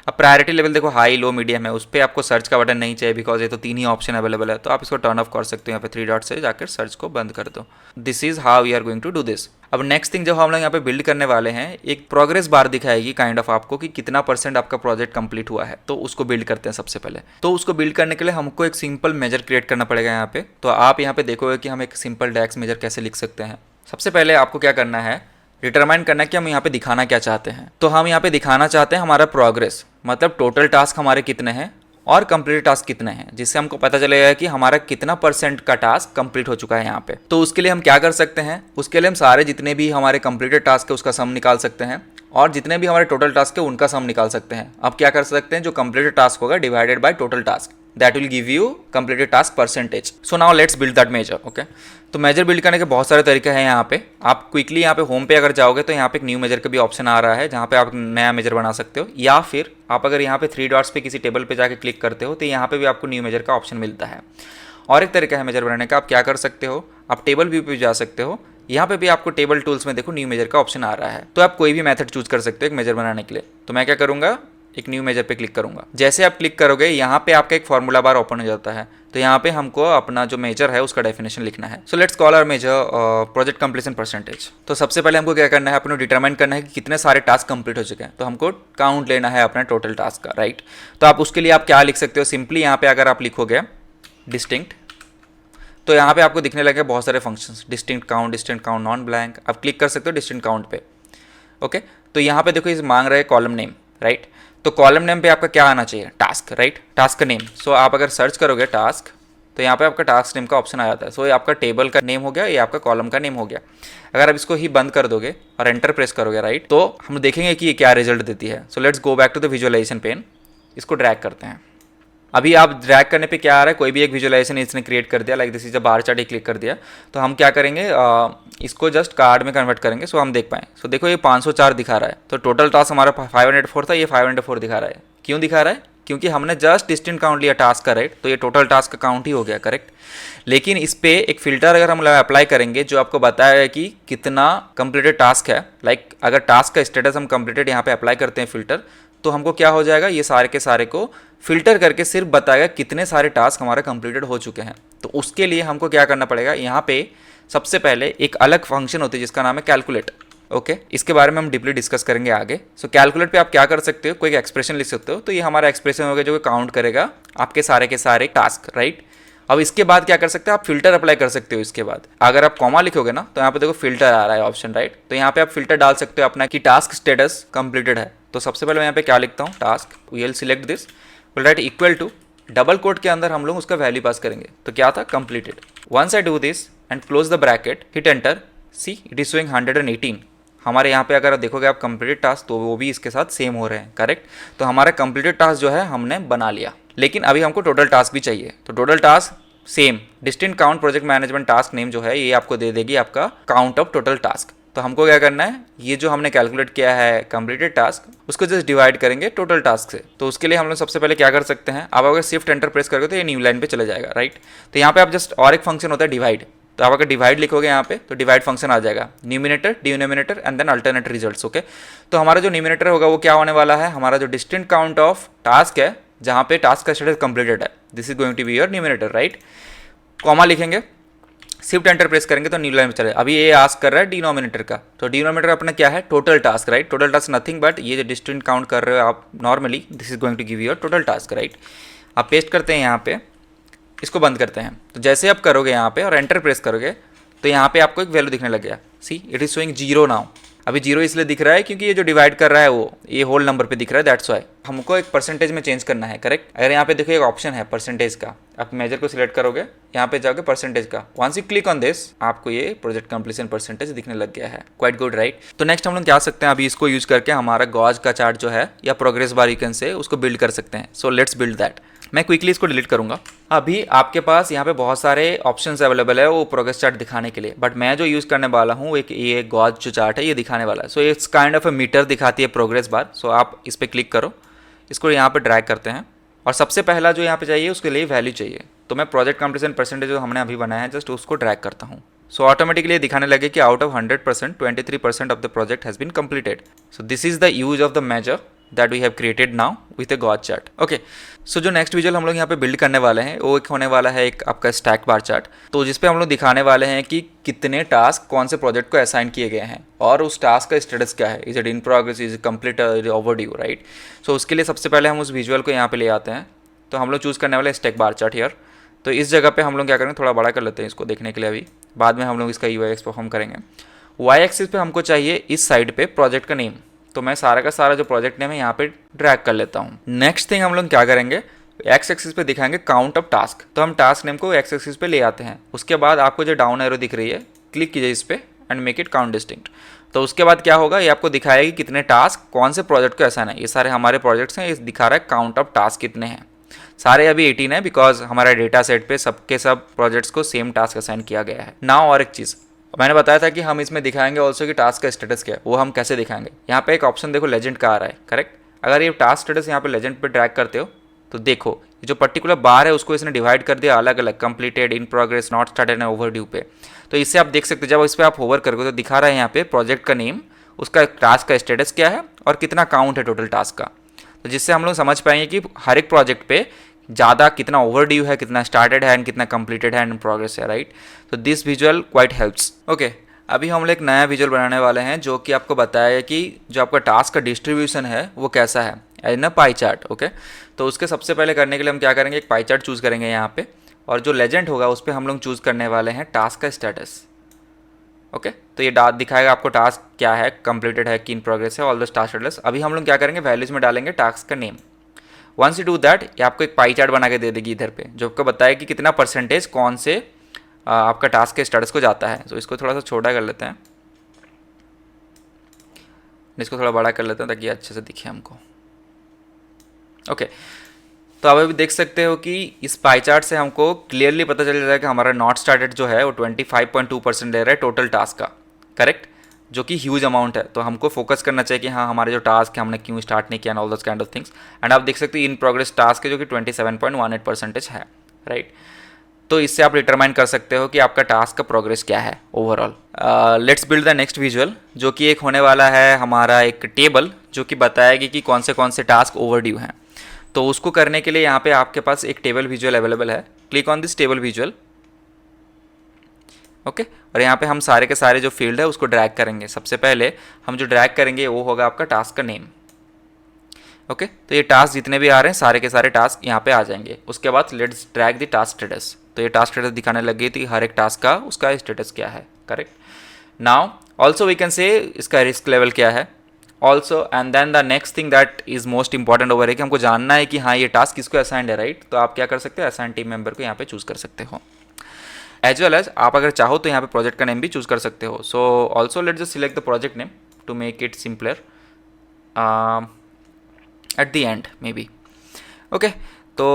अब प्रायोरिटी लेवल देखो हाई लो मीडियम है, उस पर आपको सर्च का बटन नहीं चाहिए बिकॉज ये तो 3 ही ऑप्शन अवेलेबल है। तो आप इसको टर्न ऑफ कर सकते हो, यहाँ पे 3 डॉट से जाकर सर्च को बंद कर दो। This is how we are going to do this. अब नेक्स्ट थिंग जो हम लोग यहाँ पे बिल्ड करने वाले हैं, एक प्रोग्रेस बार दिखाएगी काइंड ऑफ आपको कि कितना % आपका प्रोजेक्ट कंप्लीट हुआ है। तो उसको बिल्ड करते हैं सबसे पहले। तो उसको बिल्ड करने के लिए हमको एक सिंपल मेजर क्रिएट करना पड़ेगा यहाँ पे। तो आप यहाँ पे देखोगे कि हम एक सिंपल डैक्स मेजर कैसे लिख सकते हैं। सबसे पहले आपको क्या करना है, डिटरमाइन करना है कि हम यहाँ पे दिखाना क्या चाहते हैं। तो हम यहाँ पे दिखाना चाहते हैं हमारा प्रोग्रेस, मतलब टोटल टास्क हमारे कितने हैं और कंप्लीट टास्क कितने हैं, जिससे हमको पता चलेगा कि हमारा कितना % का टास्क कंप्लीट हो चुका है यहाँ पे। तो उसके लिए हम क्या कर सकते हैं, उसके लिए हम सारे जितने भी हमारे कंप्लीटेड टास्क है उसका सम निकाल सकते हैं और जितने भी हमारे टोटल टास्क है उनका सम निकाल सकते हैं। अब क्या कर सकते हैं, जो कंप्लीटेड टास्क होगा divided by total task, that will give you completed task %। So now let's build that measure. Okay, तो मेजर बिल्ड करने के बहुत सारे तरीके हैं यहाँ पे। आप क्विकली यहाँ पे होम पे अगर जाओगे तो यहाँ पे एक न्यू मेजर का भी ऑप्शन आ रहा है, जहाँ पे आप नया मेजर बना सकते हो। या फिर आप अगर यहाँ पे 3 डॉट्स पे किसी टेबल पे जाके क्लिक करते हो तो यहाँ पे भी आपको न्यू मेजर का ऑप्शन मिलता है। और एक तरीका है मेजर बनाने का, आप क्या कर सकते हो, आप टेबल व्यू पे जा सकते हो, यहाँ पे भी आपको टेबल टूल्स में देखो न्यू मेजर का ऑप्शन आ रहा है। तो आप कोई भी मेथड चूज कर सकते हो एक मेजर बनाने के लिए। तो मैं क्या करूँगा, एक न्यू मेजर पे क्लिक करूंगा। जैसे आप क्लिक करोगे यहाँ पे आपका एक फॉर्मूला बार ओपन हो जाता है। तो यहाँ पे हमको अपना जो मेजर है उसका डेफिनेशन लिखना है। So let's call our measure project completion %। तो सबसे पहले हमको क्या करना है, अपने डिटरमाइन करना है कि कितने सारे टास्क कंप्लीट हो चुके हैं। तो हमको काउंट लेना है अपना टोटल टास्क का, राइट। तो आप उसके लिए आप क्या लिख सकते हो, सिंपली यहाँ पे अगर आप लिखोगे डिस्टिंक्ट, तो यहाँ पे आपको दिखने लगे बहुत सारे functions, distinct count, non blank. आप क्लिक कर सकते हो डिस्टिंक्ट काउंट पे। ओके, तो यहाँ पे देखो इस मांग रहे कॉलम नेम, राइट। तो कॉलम नेम पे आपका क्या आना चाहिए, टास्क, राइट, टास्क का नेम। सो आप अगर सर्च करोगे टास्क तो यहाँ पे आपका टास्क नेम का ऑप्शन आ जाता है। सो ये आपका टेबल का नेम हो गया, ये आपका कॉलम का नेम हो गया। अगर आप इसको ही बंद कर दोगे और एंटर प्रेस करोगे, राइट, तो हम देखेंगे कि ये क्या रिजल्ट देती है। So let's go back to the visualisation pane, इसको ड्रैग करते हैं। अभी आप ड्रैग करने पे क्या आ रहा है, कोई भी एक विजुअलाइजेशन इसने क्रिएट कर दिया, like this is a bar chart, he click कर दिया, तो हम क्या करेंगे इसको जस्ट कार्ड में कन्वर्ट करेंगे, सो हम देख पाएँ। सो देखो ये 504 दिखा रहा है, तो टोटल टास्क हमारा 504 था, ये 504 दिखा रहा है। क्यों दिखा रहा है? क्योंकि हमने जस्ट डिस्टेंट काउंट लिया टास्क का, राइट, तो ये टोटल टास्क का काउंट ही हो गया, करेक्ट। लेकिन इस पे एक फिल्टर अगर हम अप्लाई करेंगे जो आपको बताएगा कि कितना कंप्लीटेड टास्क है, लाइक अगर टास्क का स्टेटस हम कंप्लीटेड यहाँ पे अप्लाई करते हैं फिल्टर, तो हमको क्या हो जाएगा, ये सारे के सारे को फिल्टर करके सिर्फ बताएगा कितने सारे टास्क हमारे कंप्लीटेड हो चुके हैं। तो उसके लिए हमको क्या करना पड़ेगा, यहाँ पे सबसे पहले एक अलग फंक्शन होती है जिसका नाम है कैलकुलेट। ओके, इसके बारे में हम डीपली डिस्कस करेंगे आगे। सो कैलकुलेट पे आप क्या कर सकते हो, कोई एक एक्सप्रेशन लिख सकते हो, तो ये हमारा एक्सप्रेशन होगा जो काउंट करेगा आपके सारे के सारे टास्क, राइट। अब इसके बाद क्या कर सकते हैं, आप फिल्टर अप्लाई कर सकते हो। इसके बाद अगर आप कॉमा लिखोगे ना, तो यहाँ पे देखो फिल्टर आ रहा है ऑप्शन, राइट, तो यहाँ पे आप फिल्टर डाल सकते हो अपना कि टास्क स्टेटस कंप्लीटेड है। तो सबसे पहले मैं यहाँ पे क्या लिखता हूँ, task, we will select this, will write equal to, double quote के अंदर हम लोग उसका वैल्यू पास करेंगे, तो क्या था, completed. Once I do this and close the bracket, hit enter, see it is showing 118। हमारे यहाँ पे अगर देखोगे आप कंप्लीटेड टास्क, तो वो भी इसके साथ सेम हो रहे हैं, करेक्ट। तो हमारा कंप्लीटेड टास्क जो है हमने बना लिया, लेकिन अभी हमको टोटल टास्क भी चाहिए। तो total task same distant count project management task name जो है ये आपको दे देगी आपका काउंट ऑफ टोटल टास्क। तो हमको क्या करना है, ये जो हमने कैलकुलेट किया है कंप्लीटेड टास्क, उसको जस्ट डिवाइड करेंगे टोटल टास्क से। तो उसके लिए हम लोग सबसे पहले क्या कर सकते हैं, आप अगर शिफ्ट एंटर प्रेस करोगे तो ये न्यू लाइन पे चला जाएगा, राइट। तो यहाँ पे आप जस्ट और एक फंक्शन होता है डिवाइड, तो आप अगर डिवाइड लिखोगे यहाँ पे तो डिवाइड फंक्शन आ जाएगा, numerator, denominator and then alternate results. Okay, तो हमारा जो न्यूमिनेटर होगा वो क्या होने वाला है, हमारा जो डिस्टेंट काउंट ऑफ टास्क है जहाँ पे टास्क का स्टेटस कंप्लीटेड है, this is going to be your numerator, right. Comma लिखेंगे, शिफ्ट एंटर प्रेस करेंगे तो न्यू लाइन में चले। अभी ये आस्क कर रहा है डिनोमिनेटर का, तो डिनोमिनेटर अपना क्या है, total task, right. Total task nothing but ये जो डिस्टेंट काउंट कर रहे हो आप normally, this is going to give your total task, right. आप पेस्ट करते हैं यहाँ पे, इसको बंद करते हैं। तो जैसे आप करोगे यहाँ पे और एंटर प्रेस करोगे तो यहाँ पे आपको एक वैल्यू दिखने लग गया, सी इट इज शोइंग 0 नाउ। अभी 0 इसलिए दिख रहा है क्योंकि ये जो डिवाइड कर रहा है वो ये होल नंबर पे दिख रहा है, दैट्स वाई। हमको एक परसेंटेज में चेंज करना है, करेक्ट। अगर यहाँ पे देखो एक ऑप्शन है परसेंटेज का, आप मेजर को सिलेक्ट करोगे, यहाँ पे जाओगे परसेंटेज का, once you click on this आपको ये प्रोजेक्ट कंप्लीशन परसेंटेज दिखने लग गया है, क्वाइट गुड, राइट। तो नेक्स्ट हम लोग क्या सकते हैं, अभी इसको यूज करके हमारा गॉज का चार्ट जो है या प्रोग्रेस बार यू कैन से उसको बिल्ड कर सकते हैं। So let's build that. मैं क्विकली इसको डिलीट करूंगा। अभी आपके पास यहाँ पे बहुत सारे ऑप्शंस अवेलेबल है वो प्रोग्रेस चार्ट दिखाने के लिए, बट मैं जो यूज़ करने वाला हूँ एक ये गॉज जो चार्ट है ये दिखाने वाला है। So it's kind of a meter दिखाती है प्रोग्रेस बार। सो आप इस पर क्लिक करो, इसको यहाँ पे ड्रैग करते हैं और सबसे पहला जो यहाँ पे चाहिए उसके लिए वैल्यू चाहिए। तो मैं प्रोजेक्ट कंप्लीशन परसेंटेज जो हमने अभी बनाया है जस्ट उसको ड्रैग करता हूँ। सो ऑटोमेटिकली दिखाने लगे कि out of 100% 23% of the project has been completed. So this is the use of the measure that we have created now with a gauge chart. Okay, so जो next visual हम लोग यहाँ पे build करने वाले हैं वो एक होने वाला है एक आपका स्टैक बार चार्ट, तो जिसपे हम लोग दिखाने वाले हैं कि कितने टास्क कौन से प्रोजेक्ट को असाइन किए गए हैं और उस टास्क का स्टेटस क्या है, is it in progress, is complete, overdue, right. So उसके लिए सबसे पहले हम उस विजुअल को यहाँ पे ले आते हैं। तो हम लोग चूज़ करने वाले स्टैक बार चार्ट हियर। तो इस जगह पे हम लोग क्या करेंगे, थोड़ा बड़ा कर लेते हैं इसको देखने के लिए, अभी बाद में हम लोग इसका UI परफॉर्म करेंगे। वाई एक्सिस पे हमको चाहिए इस साइड पे प्रोजेक्ट का नेम, तो मैं सारा का सारा जो प्रोजेक्ट नेम है यहाँ पे ड्रैग कर लेता हूँ। नेक्स्ट थिंग हम लोग क्या करेंगे, एक्स एक्सिस पे दिखाएंगे काउंट ऑफ टास्क, तो हम टास्क नेम को एक्स एक्सिस पे ले आते हैं। उसके बाद आपको जो डाउन एरो दिख रही है क्लिक कीजिए इस पे and make it count distinct. तो उसके बाद क्या होगा, ये आपको दिखाएगा कि कितने टास्क कौन से प्रोजेक्ट को असाइन है। ये सारे हमारे प्रोजेक्ट्स हैं, ये दिखा रहा है काउंट ऑफ टास्क कितने हैं। सारे अभी 18 है बिकॉज हमारा डेटा सेट पे सबके सब प्रोजेक्ट्स को सेम टास्क असाइन किया गया है। नाउ और एक चीज़ मैंने बताया था कि हम इसमें दिखाएंगे ऑल्सो कि टास्क का स्टेटस क्या है, वो हम कैसे दिखाएंगे। यहाँ पे एक ऑप्शन देखो लेजेंड का आ रहा है, करेक्ट। अगर ये टास्क स्टेटस यहाँ पे लेजेंड पे ड्रैग करते हो तो देखो ये जो पर्टिकुलर बार है उसको इसने डिवाइड कर दिया अलग अलग, completed, in progress, not started and overdue पे। तो इससे आप देख सकते हो जब इस पर आप होवर करोगे तो दिखा रहा है यहाँ पे प्रोजेक्ट का नेम, उसका टास्क का स्टेटस क्या है और कितना काउंट है टोटल टास्क का। तो जिससे हम लोग समझ पाएंगे कि हर एक प्रोजेक्ट पे ज़्यादा कितना ओवरड्यू है, कितना स्टार्टेड है एंड कितना कंप्लीटेड है एंड प्रोग्रेस है, राइट। तो this visual quite helps. Okay, अभी हम लोग एक नया विजुअल बनाने वाले हैं जो कि आपको बताएगा कि जो आपका टास्क का डिस्ट्रीब्यूशन है वो कैसा है इन अ पाई चार्ट। ओके, तो उसके सबसे पहले करने के लिए हम क्या करेंगे, एक पाई चार्ट चूज़ करेंगे यहाँ पे और जो लेजेंड होगा उस पर हम लोग चूज़ करने वाले हैं टास्क का स्टेटस। ओके, तो ये दिखाएगा आपको टास्क क्या है, कंप्लीटेड है कि इन प्रोग्रेस है, ऑल द टास्क स्टेटस। अभी हम लोग क्या करेंगे, वैल्यूज में डालेंगे टास्क का name. Once you do that ये आपको एक पाई चार्ट बना के दे देगी इधर पे जो आपको बताएगा कि कितना परसेंटेज कौन से आपका टास्क के स्टेटस को जाता है। तो इसको थोड़ा सा छोटा कर लेते हैं, इसको थोड़ा बड़ा कर लेते हैं ताकि अच्छे से दिखे हमको। ओके, तो आप अभी देख सकते हो कि इस पाई चार्ट से हमको क्लियरली पता चल रहा है कि हमारा नॉट स्टार्टेड जो है वो 25.2% ले रहा है टोटल टास्क का, करेक्ट, जो कि ह्यूज अमाउंट है। तो हमको फोकस करना चाहिए कि हाँ हमारे जो टास्क है हमने क्यों स्टार्ट नहीं किया, all those kind of things. And आप देख सकते हो इन प्रोग्रेस टास्क है जो कि 27.18% है, राइट। तो इससे आप डिटरमाइन कर सकते हो कि आपका टास्क का प्रोग्रेस क्या है overall. Let's build the next visual, जो कि एक होने वाला है हमारा एक टेबल जो कि बताएगी कि कौन से टास्क ओवरड्यू हैं। तो उसको करने के लिए यहाँ पे आपके पास एक टेबल विजुअल अवेलेबल है। Click on this table visual, okay. और यहाँ पे हम सारे के सारे जो फील्ड है उसको ड्रैग करेंगे। सबसे पहले हम जो ड्रैग करेंगे वो होगा आपका टास्क का नेम, ओके। तो ये टास्क जितने भी आ रहे हैं सारे के सारे टास्क यहाँ पे आ जाएंगे। उसके बाद let's drag the task status. तो ये टास्क स्टेटस दिखाने लग गई थी हर एक टास्क का, उसका स्टेटस क्या है, correct. Now also we can say इसका रिस्क लेवल क्या है also. And then the next thing that is most important over है कि हमको जानना है कि हाँ ये टास्क किसको असाइंड है, राइट। तो आप क्या कर सकते हो, असाइन टीम मेंबर को यहाँ पे चूज कर सकते हो। एज वेल एज आप अगर चाहो तो यहाँ पे प्रोजेक्ट का नेम भी चूज कर सकते हो। So also let just select the project name to make it simpler at the end maybe, okay. तो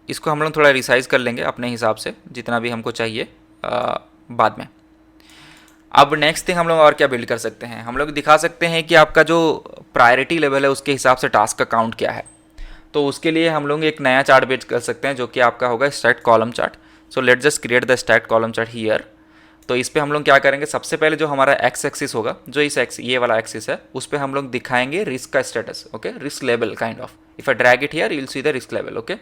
इसको हम लोग थोड़ा रिसाइज कर लेंगे अपने हिसाब से जितना भी हमको चाहिए बाद में। अब नेक्स्ट थिंग हम लोग और क्या बिल्ड कर सकते हैं, हम लोग दिखा सकते हैं कि आपका जो प्रायोरिटी लेवल है उसके हिसाब से टास्क का काउंट क्या है। तो उसके लिए हम लोग एक नया चार्ट बिल्ड कर सकते हैं जो कि आपका होगा stat column chart. So let just create the stat column chart here. तो इस पे हम लोग क्या करेंगे, सबसे पहले जो हमारा एक्स एक्सिस होगा, जो इस एक्स ये वाला एक्सिस है, उस पे हम लोग दिखाएंगे रिस्क का status, okay, risk level kind of. If I drag it here you will see the risk level, okay.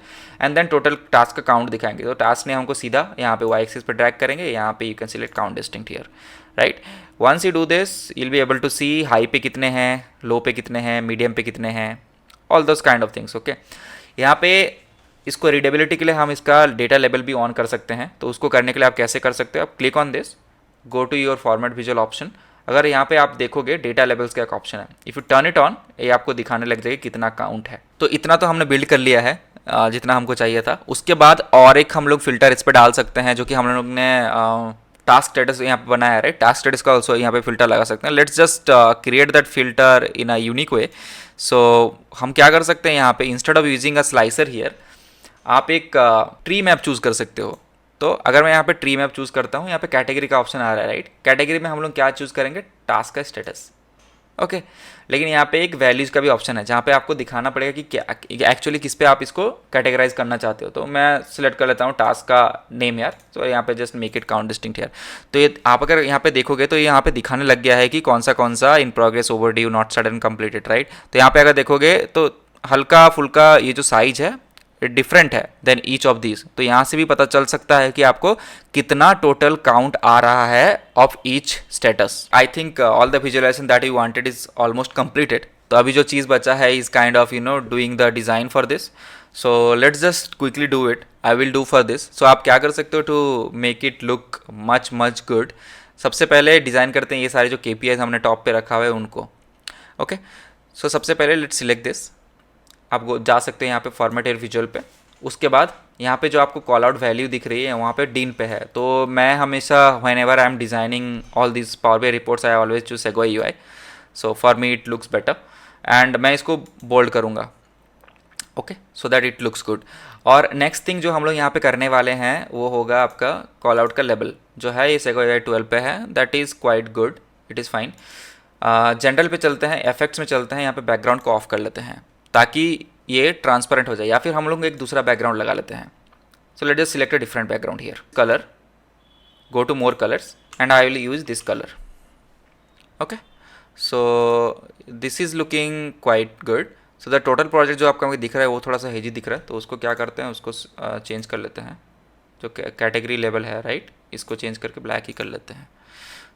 And then total task का काउंट दिखाएंगे। तो टास्क ने हमको सीधा यहाँ पे वाई एक्सिस पे ड्रैग करेंगे, यहाँ पे you can select count distinct here, right. Once you do this you'll be able to see high पे कितने हैं, लो पे कितने हैं, मीडियम पे कितने हैं, all those kind of things, okay. यहाँ पे इसको रीडेबिलिटी के लिए हम इसका डेटा लेवल भी ऑन कर सकते हैं। तो उसको करने के लिए आप कैसे कर सकते हो, आप click on this, go to your format visual option. अगर यहाँ पे आप देखोगे डेटा लेवल्स का एक ऑप्शन है, if U turn it on ये आपको दिखाने लग जाएगा कितना काउंट है। तो इतना तो हमने बिल्ड कर लिया है जितना हमको चाहिए था। उसके बाद और एक हम लोग फिल्टर इस पर डाल सकते हैं जो कि हम लोग ने टास्क स्टेटस यहाँ पे बनाया है, राइट। टास्क स्टेटस का ऑल्सो यहाँ पे फिल्टर लगा सकते हैं। Let's just create that filter in a unique way. So हम क्या कर सकते हैं, यहाँ पे instead of using a slicer here आप एक ट्री मैप चूज़ कर सकते हो। तो अगर मैं यहाँ पे ट्री मैप चूज़ करता हूँ, यहाँ पे कैटेगरी का ऑप्शन आ रहा है, राइट। कैटेगरी में हम लोग क्या चूज़ करेंगे, टास्क का स्टेटस, ओके। लेकिन यहाँ पे एक वैल्यूज़ का भी ऑप्शन है जहाँ पे आपको दिखाना पड़ेगा कि क्या एक्चुअली किस पे आप इसको कैटेगराइज करना चाहते हो। तो मैं सिलेक्ट कर लेता हूँ टास्क का नेम यार। तो यहाँ पे just make it count distinct यार। तो ये आप अगर यहाँ पे देखोगे तो यहाँ पे दिखाने लग गया है कि कौन सा in progress, overdue, not sudden, completed, right. तो यहाँ पे अगर देखोगे तो हल्का फुल्का ये जो साइज है डिफरेंट है देन ईच ऑफ दीज। तो यहाँ से भी पता चल सकता है कि आपको कितना टोटल काउंट आ रहा है of each status. I think all the visualisation that you wanted is almost completed. तो अभी जो चीज़ बचा है is kind of doing the design for this. So let's just quickly do it, I will do for this. So आप क्या कर सकते हो to make it look much good. सबसे पहले डिज़ाइन करते हैं ये सारे जो KPIs हमने टॉप पे रखा हुआ है उनको, ओके। सो सबसे पहले लेट्स सिलेक्ट दिस। आप जा सकते हैं यहाँ पे फॉर्मेट विजुअल पे। उसके बाद यहाँ पे जो आपको कॉल आउट वैल्यू दिख रही है वहाँ पे डीन पे है। तो मैं हमेशा whenever I am designing all this power BI reports I always choose Segoe UI। So for me it looks better and मैं इसको बोल्ड करूँगा, okay, so that it looks good. और नेक्स्ट थिंग जो हम लोग यहाँ पे करने वाले हैं वो होगा आपका कॉल आउट का लेवल जो है ये सेगोई UI 12 पे है। That is quite good, it is fine. General पे चलते हैं, इफेक्ट्स में चलते हैं, यहाँ पे बैकग्राउंड को ऑफ कर लेते हैं ताकि ये ट्रांसपेरेंट हो जाए, या फिर हम लोग एक दूसरा बैकग्राउंड लगा लेते हैं। So let just select a different background here, colour, go to more colours and I will use this colour, okay. So this is looking quite good. So the total project जो आपका मुझे दिख रहा है वो थोड़ा सा हेजी दिख रहा है। तो उसको क्या करते हैं, उसको चेंज कर लेते हैं, जो कैटेगरी लेवल है, राइट, इसको चेंज करके ब्लैक ही कर लेते हैं।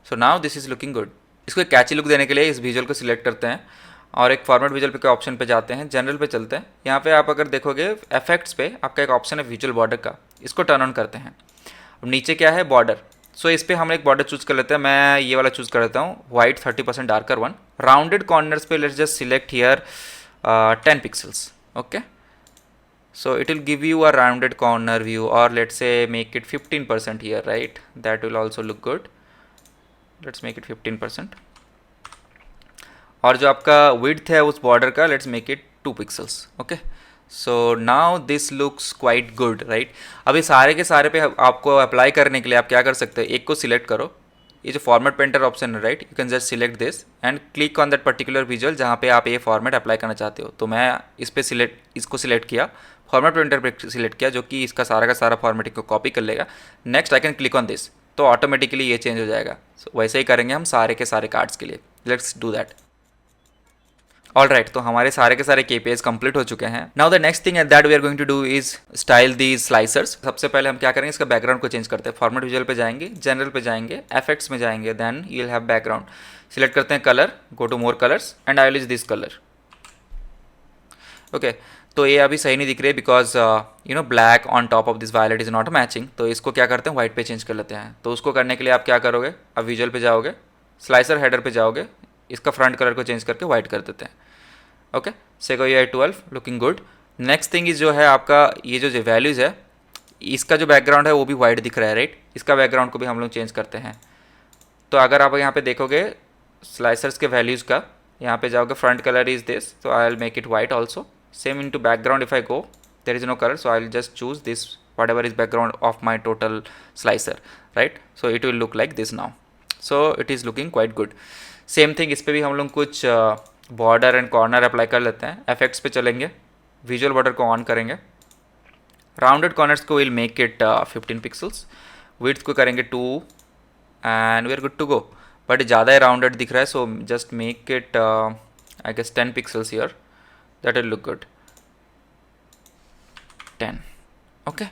So now this is looking good. इसको एक कैची लुक देने के लिए इस विजुअल को सिलेक्ट करते हैं और एक फॉर्मेट विजुअल पे के ऑप्शन पे जाते हैं, जनरल पे चलते हैं। यहाँ पे आप अगर देखोगे इफेक्ट्स पे आपका एक ऑप्शन है विजुअल बॉर्डर का, इसको टर्न ऑन करते हैं। अब नीचे क्या है, बॉर्डर। सो इस पर हम एक बॉर्डर चूज़ कर लेते हैं। मैं ये वाला चूज़ कर लेता हूँ, white 30% darker one. Rounded corners पे let's just select here 10 pixels, okay. So it will give you a rounded corner view, or let's say make it 15% here, right? That will also look good. Let's make it 15%. और जो आपका width है उस border का let's make it 2 pixels, okay? So now this looks quite good, right. अभी सारे के सारे पे आपको अप्लाई करने के लिए आप क्या कर सकते हैं, एक को सिलेक्ट करो, ये जो फॉर्मेट पेंटर ऑप्शन है, right, you can just select this and click on that particular visual जहाँ पे आप ये फॉर्मेट अप्लाई करना चाहते हो। तो मैं इस पर इसको सिलेक्ट किया, फॉर्मेट पेंटर पे सिलेक्ट किया, जो कि इसका सारा का सारा फॉर्मेटिंग को कॉपी कर लेगा। Next I can click on this, तो ऑटोमेटिकली ये चेंज हो जाएगा। So, वैसे ही करेंगे हम सारे के सारे कार्ड्स के लिए। Let's do that. All right, तो हमारे सारे के सारे KPIs कंप्लीट हो चुके हैं। Now the next thing that we are going to do is style these slicers. सबसे पहले हम क्या करेंगे, इसका बैकग्राउंड को चेंज करते हैं। फॉर्मेट विजुअल पे जाएंगे, जनरल पे जाएंगे, इफेक्ट्स में जाएंगे, then you will have background. Select करते हैं colour, go to more colours and I will use this colour. Okay, तो ये अभी सही नहीं दिख रही है because you know black on top of this violet is not matching. तो इसको क्या करते हैं, व्हाइट पे चेंज कर लेते हैं। तो उसको करने के लिए आप क्या करोगे, अब विजुअल पे जाओगे, स्लाइसर हेडर पे जाओगे, इसका फ्रंट कलर को चेंज करके व्हाइट कर देते हैं। Okay, Segoe 12 looking good. Next thing is जो है आपका ये जो वैल्यूज़ है, इसका जो बैकग्राउंड है वो भी वाइट दिख रहा है, राइट। इसका बैकग्राउंड को भी हम लोग चेंज करते हैं। तो अगर आप यहाँ पे देखोगे स्लाइसर्स के वैल्यूज़ का, यहाँ पे जाओगे, फ्रंट कलर इज दिस, तो I will make it white also. Same in to background, if I go there is no colour, so I will just choose this whatever is background of my total slicer, right. So it will look like this now. So it is looking quite good. Same thing इस पर भी हम लोग कुछ border and corner apply कर लेते हैं। Effects पे चलेंगे, विजुअल बॉर्डर को ऑन करेंगे, राउंडेड कॉर्नर्स को will make it 15 pixels, width को करेंगे 2 and we are good to go. But ज़्यादा ही राउंडेड दिख रहा है, so just make it I guess 10 pixels here, that will look good, 10। Okay,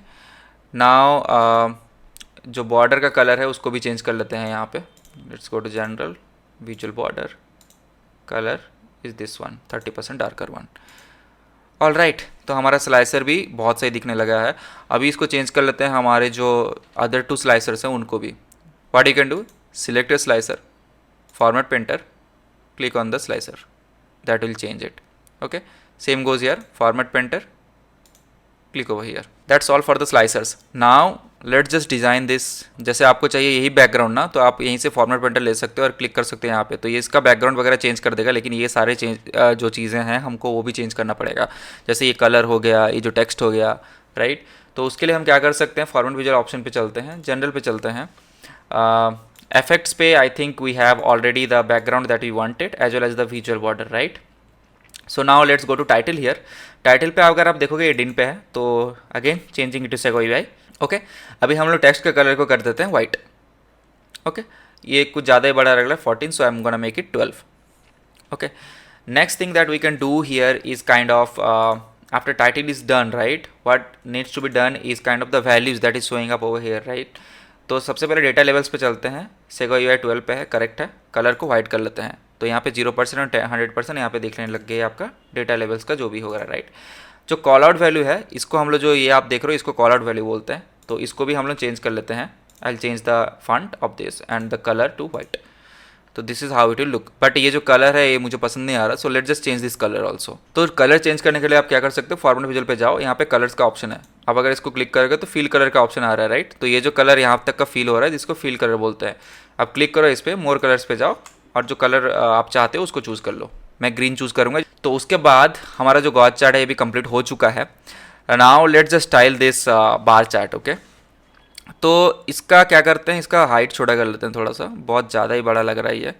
now जो बॉर्डर का कलर है उसको भी चेंज कर लेते हैं यहाँ पे। Let's go to general, visual border, colour is this one, 30% darker one. All right, तो हमारा स्लाइसर भी बहुत सही दिखने लगा है। अभी इसको चेंज कर लेते हैं हमारे जो अदर 2 स्लाइसर्स हैं उनको भी। What you can do, select your slicer, format painter, click on the slicer, that will change it. Okay, same goes here, format painter, click over here. That's all for the slicers. Now let's just design this. जैसे आपको चाहिए यही background ना, तो आप यहीं से format painter ले सकते हो और क्लिक कर सकते हैं यहाँ पे। तो ये इसका बैकग्राउंड वगैरह चेंज कर देगा, लेकिन ये सारे जो चीज़ें हैं हमको वो भी चेंज करना पड़ेगा। जैसे ये कलर हो गया, ये जो टेक्स्ट हो गया, राइट। तो उसके लिए हम क्या कर सकते हैं, फॉर्मेट विजुअल ऑप्शन पे चलते हैं, जनरल पे चलते हैं, इफेक्ट्स पे I think we have already the background that we wanted as well as the visual border, right. So now let's go to title here. Title पे अगर आप देखोगे ये दिन पे है, तो again changing it to Segoe. Okay, अभी हम लोग टेक्स्ट के कलर को कर देते हैं वाइट। ओके, ये कुछ ज़्यादा ही बड़ा लग रहा है 14, so I am gonna make it 12। Okay, next thing that we can do here is kind of after title is done, right, what needs to be done is kind of the values that is showing up over here, right. तो सबसे पहले data levels पे चलते हैं, सेगोया 12 पे है, correct है। Colour को वाइट कर लेते हैं, तो यहाँ पे 0% और 100% यहाँ पे दिखने लग गए आपका डेटा लेवल्स का जो भी होगा, राइट। जो कॉल आउट वैल्यू है, इसको हम लोग जो ये आप देख रहे हो इसको कॉल आउट वैल्यू बोलते हैं। तो इसको भी हम लोग चेंज कर लेते हैं। I will change the font of this and the colour to white. तो this is how it will look. But ये जो कलर है ये मुझे पसंद नहीं आ रहा, सो let just change this colour also. तो कलर चेंज करने के लिए आप क्या कर सकते हो, फॉर्मेट विजुअल पे जाओ, यहाँ पे कलर्स का ऑप्शन है। अब अगर इसको क्लिक करोगे तो फील कलर का ऑप्शन आ रहा है, राइट। तो ये जो कलर यहाँ तक का फील हो रहा है जिसको फील कलर बोलते हैं। अब क्लिक करो इस पर, मोर कलर्स पे जाओ और जो कलर आप चाहते हो उसको चूज़ कर लो। मैं ग्रीन चूज़ करूँगा। तो उसके बाद हमारा जो गॉड चार्ट है ये भी कंप्लीट हो चुका है। Now let's just style this bar chart. Okay, तो इसका क्या करते हैं, इसका हाइट छोटा कर लेते हैं थोड़ा सा, बहुत ज़्यादा ही बड़ा लग रहा है ये।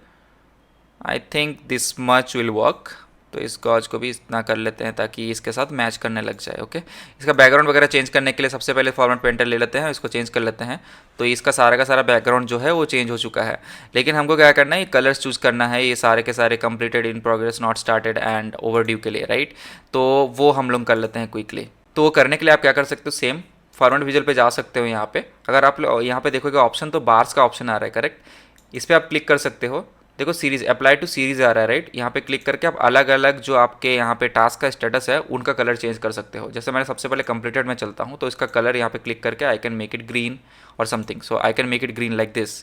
I think this much will work. तो इस गॉज को भी इतना कर लेते हैं ताकि इसके साथ मैच करने लग जाए। ओके, इसका बैकग्राउंड वगैरह चेंज करने के लिए सबसे पहले फॉर्मेट पेंटर ले लेते हैं, इसको चेंज कर लेते हैं। तो इसका सारा का सारा बैकग्राउंड जो है वो चेंज हो चुका है। लेकिन हमको क्या करना है, ये कलर्स चूज़ करना है, ये सारे के सारे completed, in progress, not started and overdue के लिए, राइट। तो वो हम लोग कर लेते हैं क्विकली। तो वो करने के लिए आप क्या कर सकते हो, सेम फॉर्मेट विजुअल पे जा सकते हो। यहाँ पे अगर आप यहाँ पे देखोगे ऑप्शन, तो बार्स का ऑप्शन आ रहा है, करेक्ट। इस पर आप क्लिक कर सकते हो। देखो सीरीज, अप्लाई टू सीरीज आ रहा है, राइट। यहाँ पे क्लिक करके आप अलग अलग जो आपके यहाँ पे टास्क का स्टेटस है उनका कलर चेंज कर सकते हो। जैसे मैंने सबसे पहले कंप्लीटेड में चलता हूँ, तो इसका कलर यहाँ पे क्लिक करके I can make it green or something, so I can make it green like this,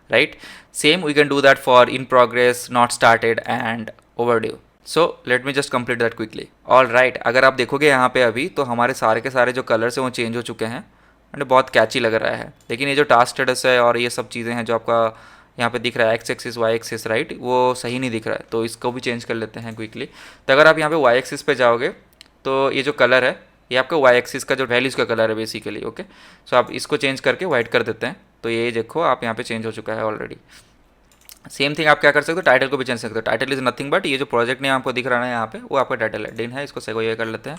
right. Same we can do that for in progress, not started and overdue. So let me just complete that quickly. All right, अगर आप देखोगे यहाँ पे अभी, तो हमारे सारे के सारे जो कलर्स हैं वो चेंज हो चुके हैं एंड बहुत कैची लग रहा है। लेकिन ये जो टास्क स्टेटस है और ये सब चीज़ें हैं जो आपका यहाँ पे दिख रहा है, X axis Y axis, right, वो सही नहीं दिख रहा है। तो इसको भी चेंज कर लेते हैं क्विकली। तो अगर आप यहाँ पे वाई एक्सिस पे जाओगे तो ये जो कलर है ये आपका वाई एक्सिस का जो वैल्यूज़ का कलर है बेसिकली। ओके, सो आप इसको चेंज करके वाइट कर देते हैं, तो ये देखो आप यहाँ पे चेंज हो चुका है ऑलरेडी। सेम थिंग आप क्या कर सकते हो, टाइटल को भी चेंज कर सकते हो। टाइटल इज नथिंग बट ये जो प्रोजेक्ट नेम आपको दिख रहा है यहाँ पे वो आपका टाइटल है। डिन है, इसको सेगोया कर लेते हैं।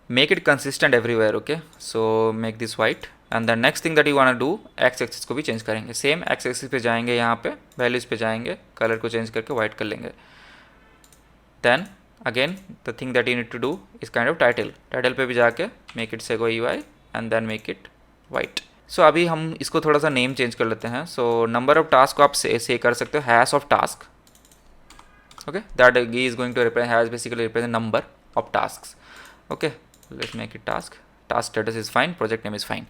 Make it consistent everywhere. Okay, so make this white and the next thing that you want to do, X axis को भी चेंज करेंगे। सेम एक्स एक्सिस पे जाएंगे, यहाँ पे वैल्यूज़ पे जाएंगे, कलर को चेंज करके वाइट कर लेंगे। Then again the thing that you need to do is kind of title पे भी जाके make it Segoe and then make it white. So अभी हम इसको थोड़ा सा नेम चेंज कर लेते हैं। सो नंबर ऑफ टास्क को आप से कर सकते हो hash of task. Okay, that G is going to represent, has basically represent number of task. Okay, let's make it task status is fine, project name is fine,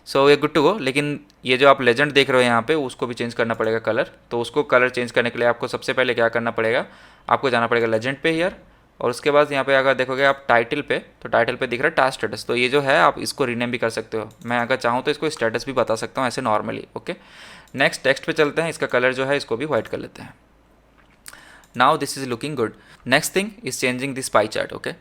so ये good to गो। लेकिन ये जो आप legend देख रहे हो यहाँ पे उसको भी चेंज करना पड़ेगा कलर। तो उसको कलर चेंज करने के लिए आपको सबसे पहले क्या करना पड़ेगा, आपको जाना पड़ेगा लेजेंड पे हियर, और उसके बाद यहाँ पे अगर देखोगे आप टाइटल पे, तो टाइटल पे दिख रहा है टास्क स्टेटस। तो ये जो है आप इसको रीनेम भी कर सकते हो। मैं अगर चाहूँ तो इसको स्टेटस भी बता सकता हूँ ऐसे नॉर्मली। ओके, नेक्स्ट टेक्स्ट पे चलते हैं, इसका कलर जो है इसको भी वाइट कर लेते हैं। Now this is looking good. Next thing is changing this pie chart. Okay,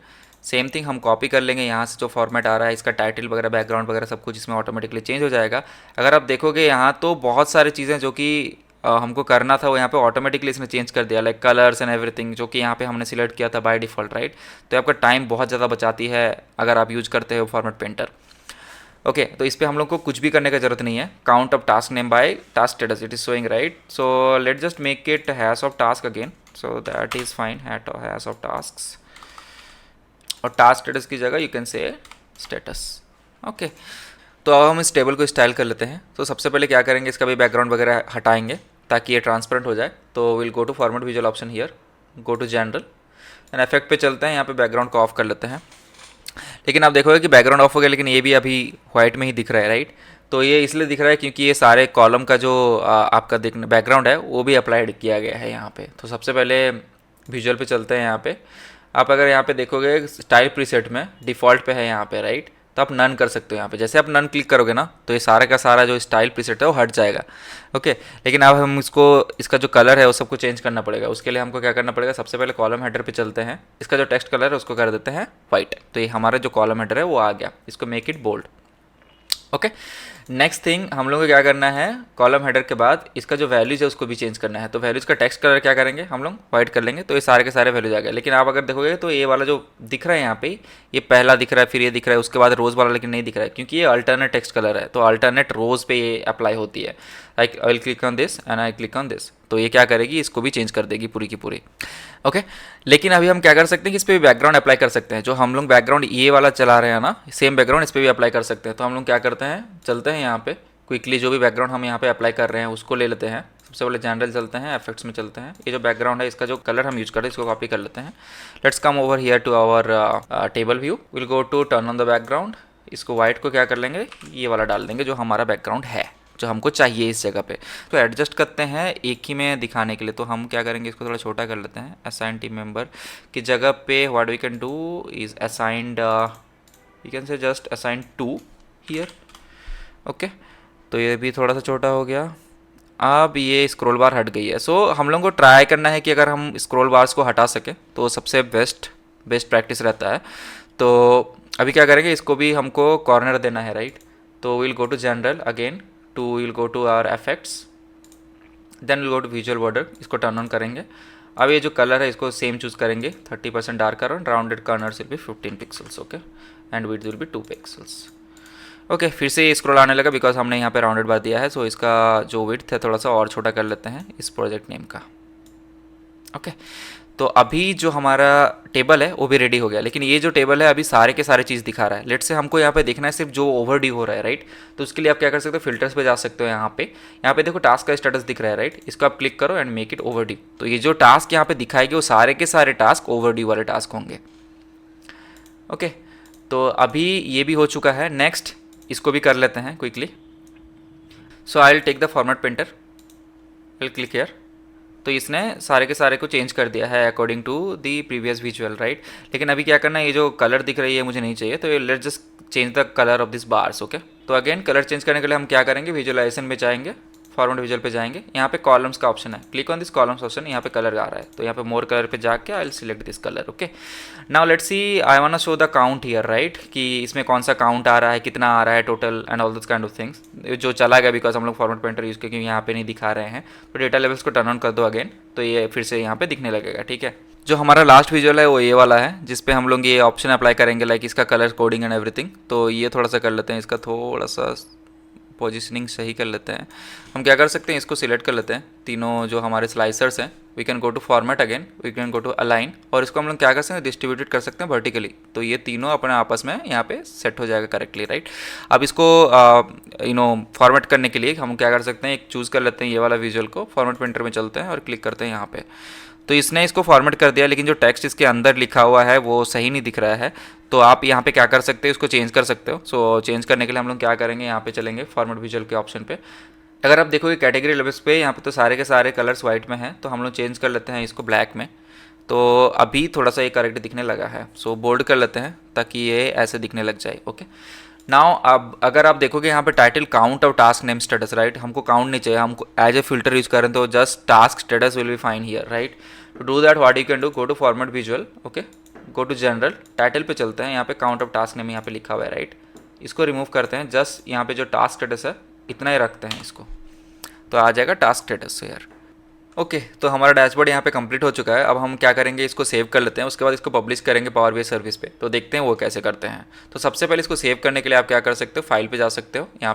same thing हम कॉपी कर लेंगे, यहाँ से जो फॉर्मेट आ रहा है इसका टाइटल वगैरह बैकग्राउंड वगैरह सब कुछ इसमें ऑटोमेटिकली चेंज हो जाएगा। अगर आप देखोगे यहाँ तो बहुत सारी चीज़ें जो कि हमको करना था वो यहाँ पे ऑटोमेटिकली इसने चेंज कर दिया, लाइक कलर्स एंड एवरीथिंग, जो कि यहाँ पे हमने सिलेक्ट किया था बाय डिफ़ॉल्ट, राइट। तो आपका टाइम बहुत ज़्यादा बचाती है अगर आप यूज़ करते हो फॉर्मेट पेंटर। ओके, तो इस पर हम लोग को कुछ भी करने का जरूरत नहीं है। Count of task name by task status, it is showing right. So let just make it hash of task again, so that is fine, hash of task, और टास्क स्टेटस की जगह यू कैन से status. Okay, तो अब हम इस table को style कर लेते हैं। तो सबसे पहले क्या करेंगे, इसका भी बैकग्राउंड वगैरह हटाएंगे ताकि ये ट्रांसपेरेंट हो जाए। तो will go to format visual option here, go to general and effect पे चलते हैं। यहाँ पे बैकग्राउंड को ऑफ कर लेते हैं। लेकिन आप देखोगे कि बैकग्राउंड ऑफ हो गया, लेकिन ये भी अभी वाइट में ही दिख रहा है, राइट। तो ये इसलिए दिख रहा है क्योंकि ये सारे कॉलम का जो आपका दिखना बैकग्राउंड है वो भी अप्लाइड किया गया है यहाँ पे। तो सबसे पहले विजुअल पे चलते हैं। यहाँ पे आप अगर यहाँ पे देखोगे स्टाइल प्रीसेट में डिफ़ॉल्ट पे है यहाँ पे, राइट। तो आप नन कर सकते हो यहाँ पे। जैसे आप नन क्लिक करोगे ना तो ये सारा का सारा जो स्टाइल प्रीसेट है वो हट जाएगा। ओके, लेकिन अब हम इसको, इसका जो कलर है वो सबको चेंज करना पड़ेगा। उसके लिए हमको क्या करना पड़ेगा, सबसे पहले कॉलम हेडर पे चलते हैं। इसका जो टेक्स्ट कलर है उसको कर देते हैं वाइट। तो ये हमारा जो कॉलम हेडर है वो आ गया, इसको make it bold. Okay, next thing हम लोग को क्या करना है, कॉलम हेडर के बाद इसका जो वैल्यूज़ है उसको भी चेंज करना है। तो वैल्यूज़ का टेक्स्ट कलर क्या करेंगे हम लोग, वाइट कर लेंगे। तो ये सारे के सारे वैल्यूज आ गए। लेकिन आप अगर देखोगे तो ये वाला जो दिख रहा है यहाँ पे, ये पहला दिख रहा है, फिर ये दिख रहा है, उसके बाद रोज़ वाला लेकिन नहीं दिख रहा है क्योंकि ये अल्टरनेट टेक्स्ट कलर है। तो अल्टरनेट रोज़ पे ये अप्लाई होती है। Like I will click on this and I click on this, तो ये क्या करेगी, इसको भी चेंज कर देगी पूरी की पूरी। ओके, लेकिन अभी हम क्या कर सकते हैं कि इस पर भी बैकग्राउंड अप्लाई कर सकते हैं। जो हम लोग बैकग्राउंड ये वाला चला रहे हैं ना, सेम बैकग्राउंड इस पर भी अप्लाई कर सकते हैं। तो हम लोग क्या करते हैं, चलते हैं यहाँ पे क्विकली, जो भी बैकग्राउंड हम यहाँ पे अप्लाई कर रहे हैं उसको ले लेते हैं। सबसे पहले जनरल चलते हैं, इफेक्ट्स में चलते हैं। ये जो बैकग्राउंड है इसका जो कलर हम यूज कर रहे हैं इसको कॉपी कर लेते हैं। Let's come over here to our table view, will go to turn on the background. इसको वाइट को क्या कर लेंगे, ये वाला डाल देंगे जो हमारा बैकग्राउंड है, जो हमको चाहिए इस जगह पे। तो एडजस्ट करते हैं एक ही में दिखाने के लिए। तो हम क्या करेंगे, इसको थोड़ा छोटा कर लेते हैं। असाइन टीम मेंबर की जगह पे what we can do is assigned, you can say just assign 2 here. Okay, तो ये भी थोड़ा सा छोटा हो गया। अब ये स्क्रॉल बार हट गई है। सो हम लोगों को ट्राई करना है कि अगर हम स्क्रॉल बार्स को हटा सकें तो सबसे बेस्ट प्रैक्टिस रहता है। तो अभी क्या करेंगे, इसको भी हमको कॉर्नर देना है, राइट। तो will go to general again, to will go to our effects, then will go to visual border, इसको टर्न ऑन करेंगे। अब ये जो कलर है इसको सेम चूज़ करेंगे, 30% डार्कर और rounded corners will be 15 pixels. Okay, and width will be 2 pixels. Okay, फिर से स्क्रॉल आने लगा बिकॉज हमने यहाँ पे राउंडेड बार दिया है। सो इसका जो विड्थ है थोड़ा सा और छोटा कर लेते हैं इस प्रोजेक्ट नेम का। ओके, तो अभी जो हमारा टेबल है वो भी रेडी हो गया। लेकिन ये जो टेबल है अभी सारे के सारे चीज़ दिखा रहा है। लेट से हमको यहाँ पे देखना है सिर्फ जो ओवरड्यू हो रहा है, राइट। तो उसके लिए आप क्या कर सकते हो, फिल्टर्स पे जा सकते हो। यहाँ पे देखो टास्क का स्टेटस दिख रहा है, राइट। इसको आप क्लिक करो एंड मेक इट ओवरड्यू। तो ये जो टास्क यहाँ पे दिखाएगी वो सारे के सारे टास्क ओवरड्यू वाले टास्क होंगे। ओके, तो अभी ये भी हो चुका है। नेक्स्ट इसको भी कर लेते हैं quickly. So I will take the format painter, will click here. तो इसने सारे के सारे को चेंज कर दिया है according to the previous visual, right. लेकिन अभी क्या करना है, ये जो कलर दिख रही है मुझे नहीं चाहिए। तो let's just change the colour of this bars. Okay, तो अगेन कलर चेंज करने के लिए हम क्या करेंगे, विजुअलाइजेशन में जाएंगे, फॉर्मेट विजुअल पे जाएंगे, यहाँ पे कॉलम्स का ऑप्शन है, click on this columns option, यहाँ पे कलर आ रहा है, तो यहाँ पे मोर कलर पे जाके I will select this colour. Okay, now let's see, I want to show the count here, right, कि इसमें कौन सा काउंट आ रहा है, कितना आ रहा है total and all this kind of things. जो चला गया बिकॉज हम लोग फॉर्मेट पेंटर यूज़ करके यहाँ पे नहीं दिखा रहे हैं, तो डेटा लेवल्स को टर्न ऑन कर दो अगेन, तो ये फिर से यहाँ पे दिखने लगेगा। ठीक है, जो हमारा लास्ट विजुअल है वो ये वाला है, जिस पे हम लोग ये ऑप्शन अप्लाई करेंगे, लाइक इसका कलर कोडिंग एंड एवरीथिंग। तो ये थोड़ा सा कर लेते हैं, इसका थोड़ा सा पोजीशनिंग सही कर लेते हैं। हम क्या कर सकते हैं, इसको सिलेक्ट कर लेते हैं, तीनों जो हमारे स्लाइसर्स हैं, we can go to format again, we can go to align, और इसको हम लोग क्या कर सकते हैं, डिस्ट्रीब्यूटेड कर सकते हैं वर्टिकली, तो ये तीनों अपने आपस में यहाँ पे सेट हो जाएगा करेक्टली, राइट। अब इसको फॉर्मेट करने के लिए हम क्या कर सकते हैं, एक चूज़ कर लेते हैं ये वाला विजुअल को, फॉर्मेट प्रिंटर में चलते हैं और क्लिक करते हैं यहाँ पे, तो इसने इसको फॉर्मेट कर दिया, लेकिन जो टेक्स्ट इसके अंदर लिखा हुआ है वो सही नहीं दिख रहा है। तो आप यहाँ पे क्या कर सकते हो, इसको चेंज कर सकते हो। सो चेंज करने के लिए हम लोग क्या करेंगे, यहाँ पे चलेंगे फॉर्मेट विजुअल के ऑप्शन पे। अगर आप देखोगे कैटेगरी लेवल्स पे यहाँ पे तो सारे के सारे कलर्स वाइट में हैं, तो हम लोग चेंज कर लेते हैं इसको ब्लैक में। तो अभी थोड़ा सा ये करेक्ट दिखने लगा है, सो बोल्ड कर लेते हैं ताकि ये ऐसे दिखने लग जाए। ओके, नाउ अब अगर आप देखोगे यहाँ पे टाइटल काउंट और टास्क नेम स्टेटस, राइट, हमको काउंट नहीं चाहिए, हमको एज ए फिल्टर यूज करें तो just task status will be fine here, right. To do that what you can do, go to format visual, okay, go to general, title पे चलते हैं, यहाँ पे काउंट ऑफ टास्क नेम यहाँ पे लिखा हुआ है, राइट, इसको रिमूव करते हैं, जस्ट यहाँ पे जो टास्क स्टेटस है इतना ही रखते हैं इसको, तो आ जाएगा टास्क स्टेटस यार। ओके, तो हमारा डैशबोर्ड यहाँ पे कंप्लीट हो चुका है। अब हम क्या करेंगे, इसको सेव कर लेते हैं, उसके बाद इसको पब्लिश करेंगे पावर बीआई सर्विस पे, तो देखते हैं वो कैसे करते हैं। तो सबसे पहले इसको सेव करने के लिए आप क्या कर सकते हो, फाइल पे जा सकते हो, यहाँ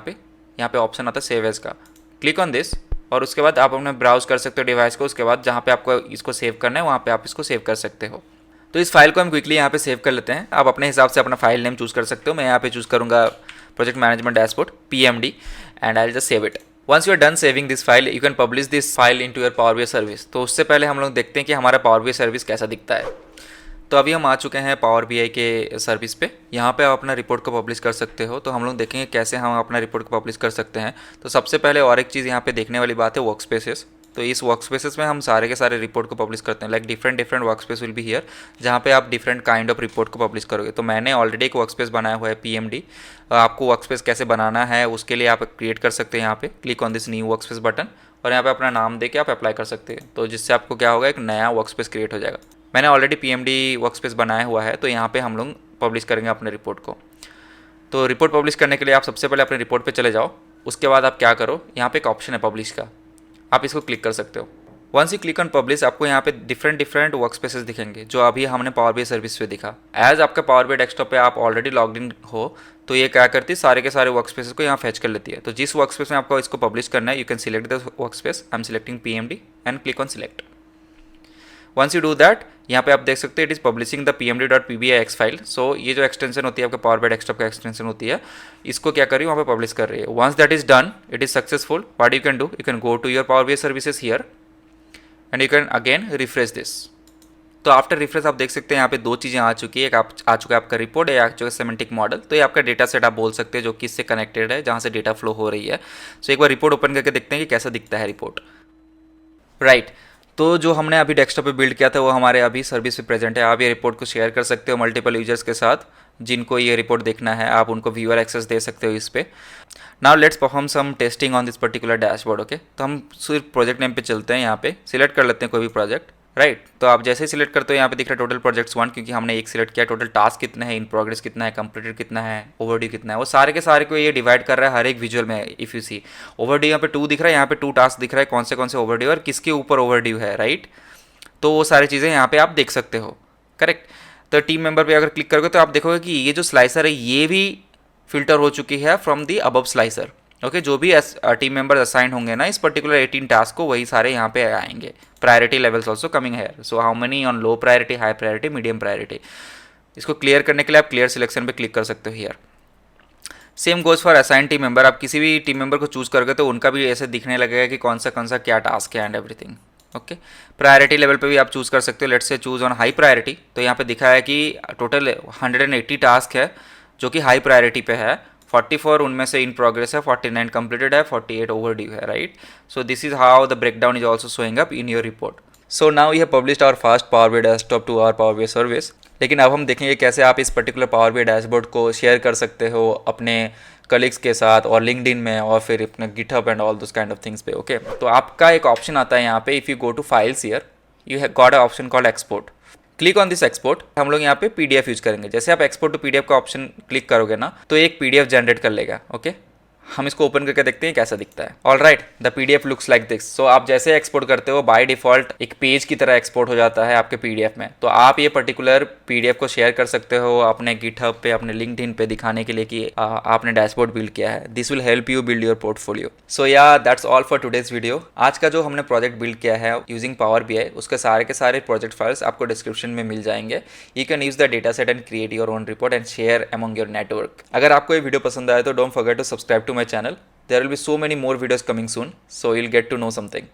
पे ऑप्शन आता है सेव एज का, क्लिक ऑन दिस, और उसके बाद आप अपने ब्राउज कर सकते हो डिवाइस को, उसके बाद जहाँ पे आपको इसको सेव करना है वहाँ पे आप इसको सेव कर सकते हो। तो इस फाइल को हम क्विकली यहाँ पे सेव कर लेते हैं। आप अपने हिसाब से अपना फाइल नेम चूज़ कर सकते हो, मैं यहाँ पे चूज़ करूँगा project management dashboard PMD, and I will just save it. Once you are done saving this file, you can publish this file into your Power BI service. तो उससे पहले हम लोग देखते हैं कि हमारा पावर बीआई सर्विस कैसा दिखता है। तो अभी हम आ चुके हैं पावर बीआई के सर्विस पे, यहाँ पे आप अपना रिपोर्ट को पब्लिश कर सकते हो। तो हम लोग देखेंगे कैसे हम अपना रिपोर्ट को पब्लिश कर सकते हैं। तो सबसे पहले और एक चीज़ यहाँ पे देखने वाली बात है, वर्क स्पेसेस। तो इस वर्क स्पेसेस में हम सारे के सारे रिपोर्ट को पब्लिश करते हैं, like different work space will be here, जहाँ पे आप डिफरेंट काइंड ऑफ रिपोर्ट को पब्लिश करोगे। तो मैंने ऑलरेडी एक वर्क स्पेस बनाया हुआ है PMD। आपको वर्क स्पेस कैसे बनाना है उसके लिए आप क्रिएट कर सकते हैं, यहाँ पे click on this new work space button, और यहाँ पे अपना नाम दे के आप अप्लाई कर सकते हैं। तो जिससे आपको क्या होगा, एक नया वर्क स्पेस क्रिएट हो जाएगा। मैंने ऑलरेडी PMD वर्क स्पेस बनाया हुआ है, तो यहाँ पे हम लोग पब्लिश करेंगे अपने रिपोर्ट को। तो रिपोर्ट पब्लिश करने के लिए आप सबसे पहले अपने रिपोर्ट पे चले जाओ, उसके बाद आप क्या करो, यहाँ पे एक ऑप्शन है पब्लिश का, आप इसको क्लिक कर सकते हो। Once you click on publish, आपको यहाँ पे डिफरेंट वर्क स्पेसेस दिखेंगे, जो अभी हमने पावर बीआई सर्विस पे दिखा। एज आपका पावर बीआई डेस्कटॉप पे आप ऑलरेडी लॉग्ड इन हो, तो ये क्या करती है, सारे के सारे वर्क स्पेसेस को यहाँ फेच कर लेती है। तो जिस वर्क स्पेस में आपको इसको पब्लिश करना है, you can select the workspace, I am selecting PMD and click on select. Once you do that, यहाँ पे आप देख सकते हैं it is publishing the pmd.pbix file. So ये जो एक्सटेंशन होती है आपके पावर बीआई डेस्कटॉप का एक्सटेंशन होती है, इसको क्या कर रही है, वहाँ पे पब्लिश कर रही है। Once that is done, it is successful, what you can do, you can go to your Power BI services here and you can again refresh this. तो आफ्टर रिफ्रेश आप देख सकते हैं यहाँ पे दो चीज़ें आ चुकी है, एक आ चुका है आपका रिपोर्ट, एक आ चुका है सेमेंटिक मॉडल। तो ये आपका डेटा सेट आप बोल सकते हैं, जो कि इससे कनेक्टेड है, जहाँ से डेटा फ्लो हो रही है। सो एक बार रिपोर्ट ओपन करके देखते हैं कि कैसा दिखता है रिपोर्ट, राइट। तो जो हमने अभी डेस्कटॉप पे बिल्ड किया था वो हमारे अभी सर्विस पे प्रेजेंट है। आप ये रिपोर्ट को शेयर कर सकते हो मल्टीपल यूजर्स के साथ, जिनको ये रिपोर्ट देखना है, आप उनको व्यूअर एक्सेस दे सकते हो इस पे। Now let's perform some testing on this particular dashboard. Okay, तो हम सिर्फ प्रोजेक्ट नेम पे चलते हैं, यहाँ पे सिलेक्ट कर लेते हैं कोई भी प्रोजेक्ट, राइट। तो आप जैसे ही सिलेक्ट करते हो यहाँ पे दिख रहा है टोटल प्रोजेक्ट्स 1, क्योंकि हमने एक सिलेक्ट किया। टोटल टास्क कितने हैं, इन प्रोग्रेस कितना है, कंप्लीटेड कितना है, ओवरड्यू कितना है, वो सारे के सारे को ये डिवाइड कर रहा है हर एक विजुअल में। इफ़ यू सी ओवरड्यू यहाँ पे 2 दिख रहा है, यहाँ पे 2 टास्क दिख रहा है, कौन से ओवरड्यू और किसके ऊपर ओवरड्यू है, राइट। तो वो सारी चीज़ें यहाँ पे आप देख सकते हो, करेक्ट। तो टीम मेंबर पे अगर क्लिक करोगे तो आप देखोगे कि ये जो स्लाइसर है ये भी फिल्टर हो चुकी है from the above slicer. Okay, जो भी टीम मेंबर असाइन होंगे ना इस पर्टिकुलर 18 टास्क को, वही सारे यहाँ पे आएंगे। प्रायोरिटी लेवल्स ऑल्सो कमिंग है, so how many on low priority, high priority, medium priority. इसको क्लियर करने के लिए आप क्लियर सिलेक्शन पे क्लिक कर सकते हो here. Same goes for assign team member, आप किसी भी टीम मेंबर को चूज करोगे तो उनका भी ऐसे दिखने लगेगा कि कौन सा क्या टास्क है and everything. Okay, priority level पे भी आप चूज़ कर सकते हो। Let's say choose on high priority, तो यहाँ पे दिखा है कि टोटल 180 टास्क है जो कि हाई प्रायोरिटी पे है। 44 उनमें से इन प्रोग्रेस है, 49 कंप्लीटेड है, 48 ओवरड्यू है, right. So this is how the breakdown is also showing up in your report. So now we have published our first Power BI desktop to our Power BI service. लेकिन अब हम देखेंगे कैसे आप इस particular power BI dashboard को share कर सकते हो अपने कलीग्स के साथ और लिंक्डइन में और फिर अपने GitHub and all those kind of things पे। ओके, तो आपका एक ऑप्शन आता है यहाँ पे, if you go to files here you have got a option called export. Click on this export. हम लोग यहाँ पे PDF यूज करेंगे। जैसे आप एक्सपोर्ट टू PDF का ऑप्शन क्लिक करोगे ना तो एक PDF जनरेट कर लेगा। ओके, हम इसको ओपन करके देखते हैं कैसा दिखता है। All right, the PDF looks like this. So आप जैसे एक्सपोर्ट करते हो बाय डिफॉल्ट एक पेज की तरह एक्सपोर्ट हो जाता है आपके PDF में। तो आप ये पर्टिकुलर PDF को शेयर कर सकते हो अपने गिटहब पे, अपने लिंक्डइन पे दिखाने के लिए कि आपने डैशबोर्ड बिल्ड किया है। This will help you build your portfolio. So या that's all for today's video. आज का जो हमने प्रोजेक्ट बिल्ड किया है यूजिंग पावर BI, उसके सारे के सारे प्रोजेक्ट फाइल्स आपको डिस्क्रिप्शन में मिल जाएंगे। You can use the data set and create your own report and share among your network. अगर आपको ये वीडियो पसंद आए तो don't forget to subscribe to my channel. There will be so many more videos coming soon, so you'll get to know something.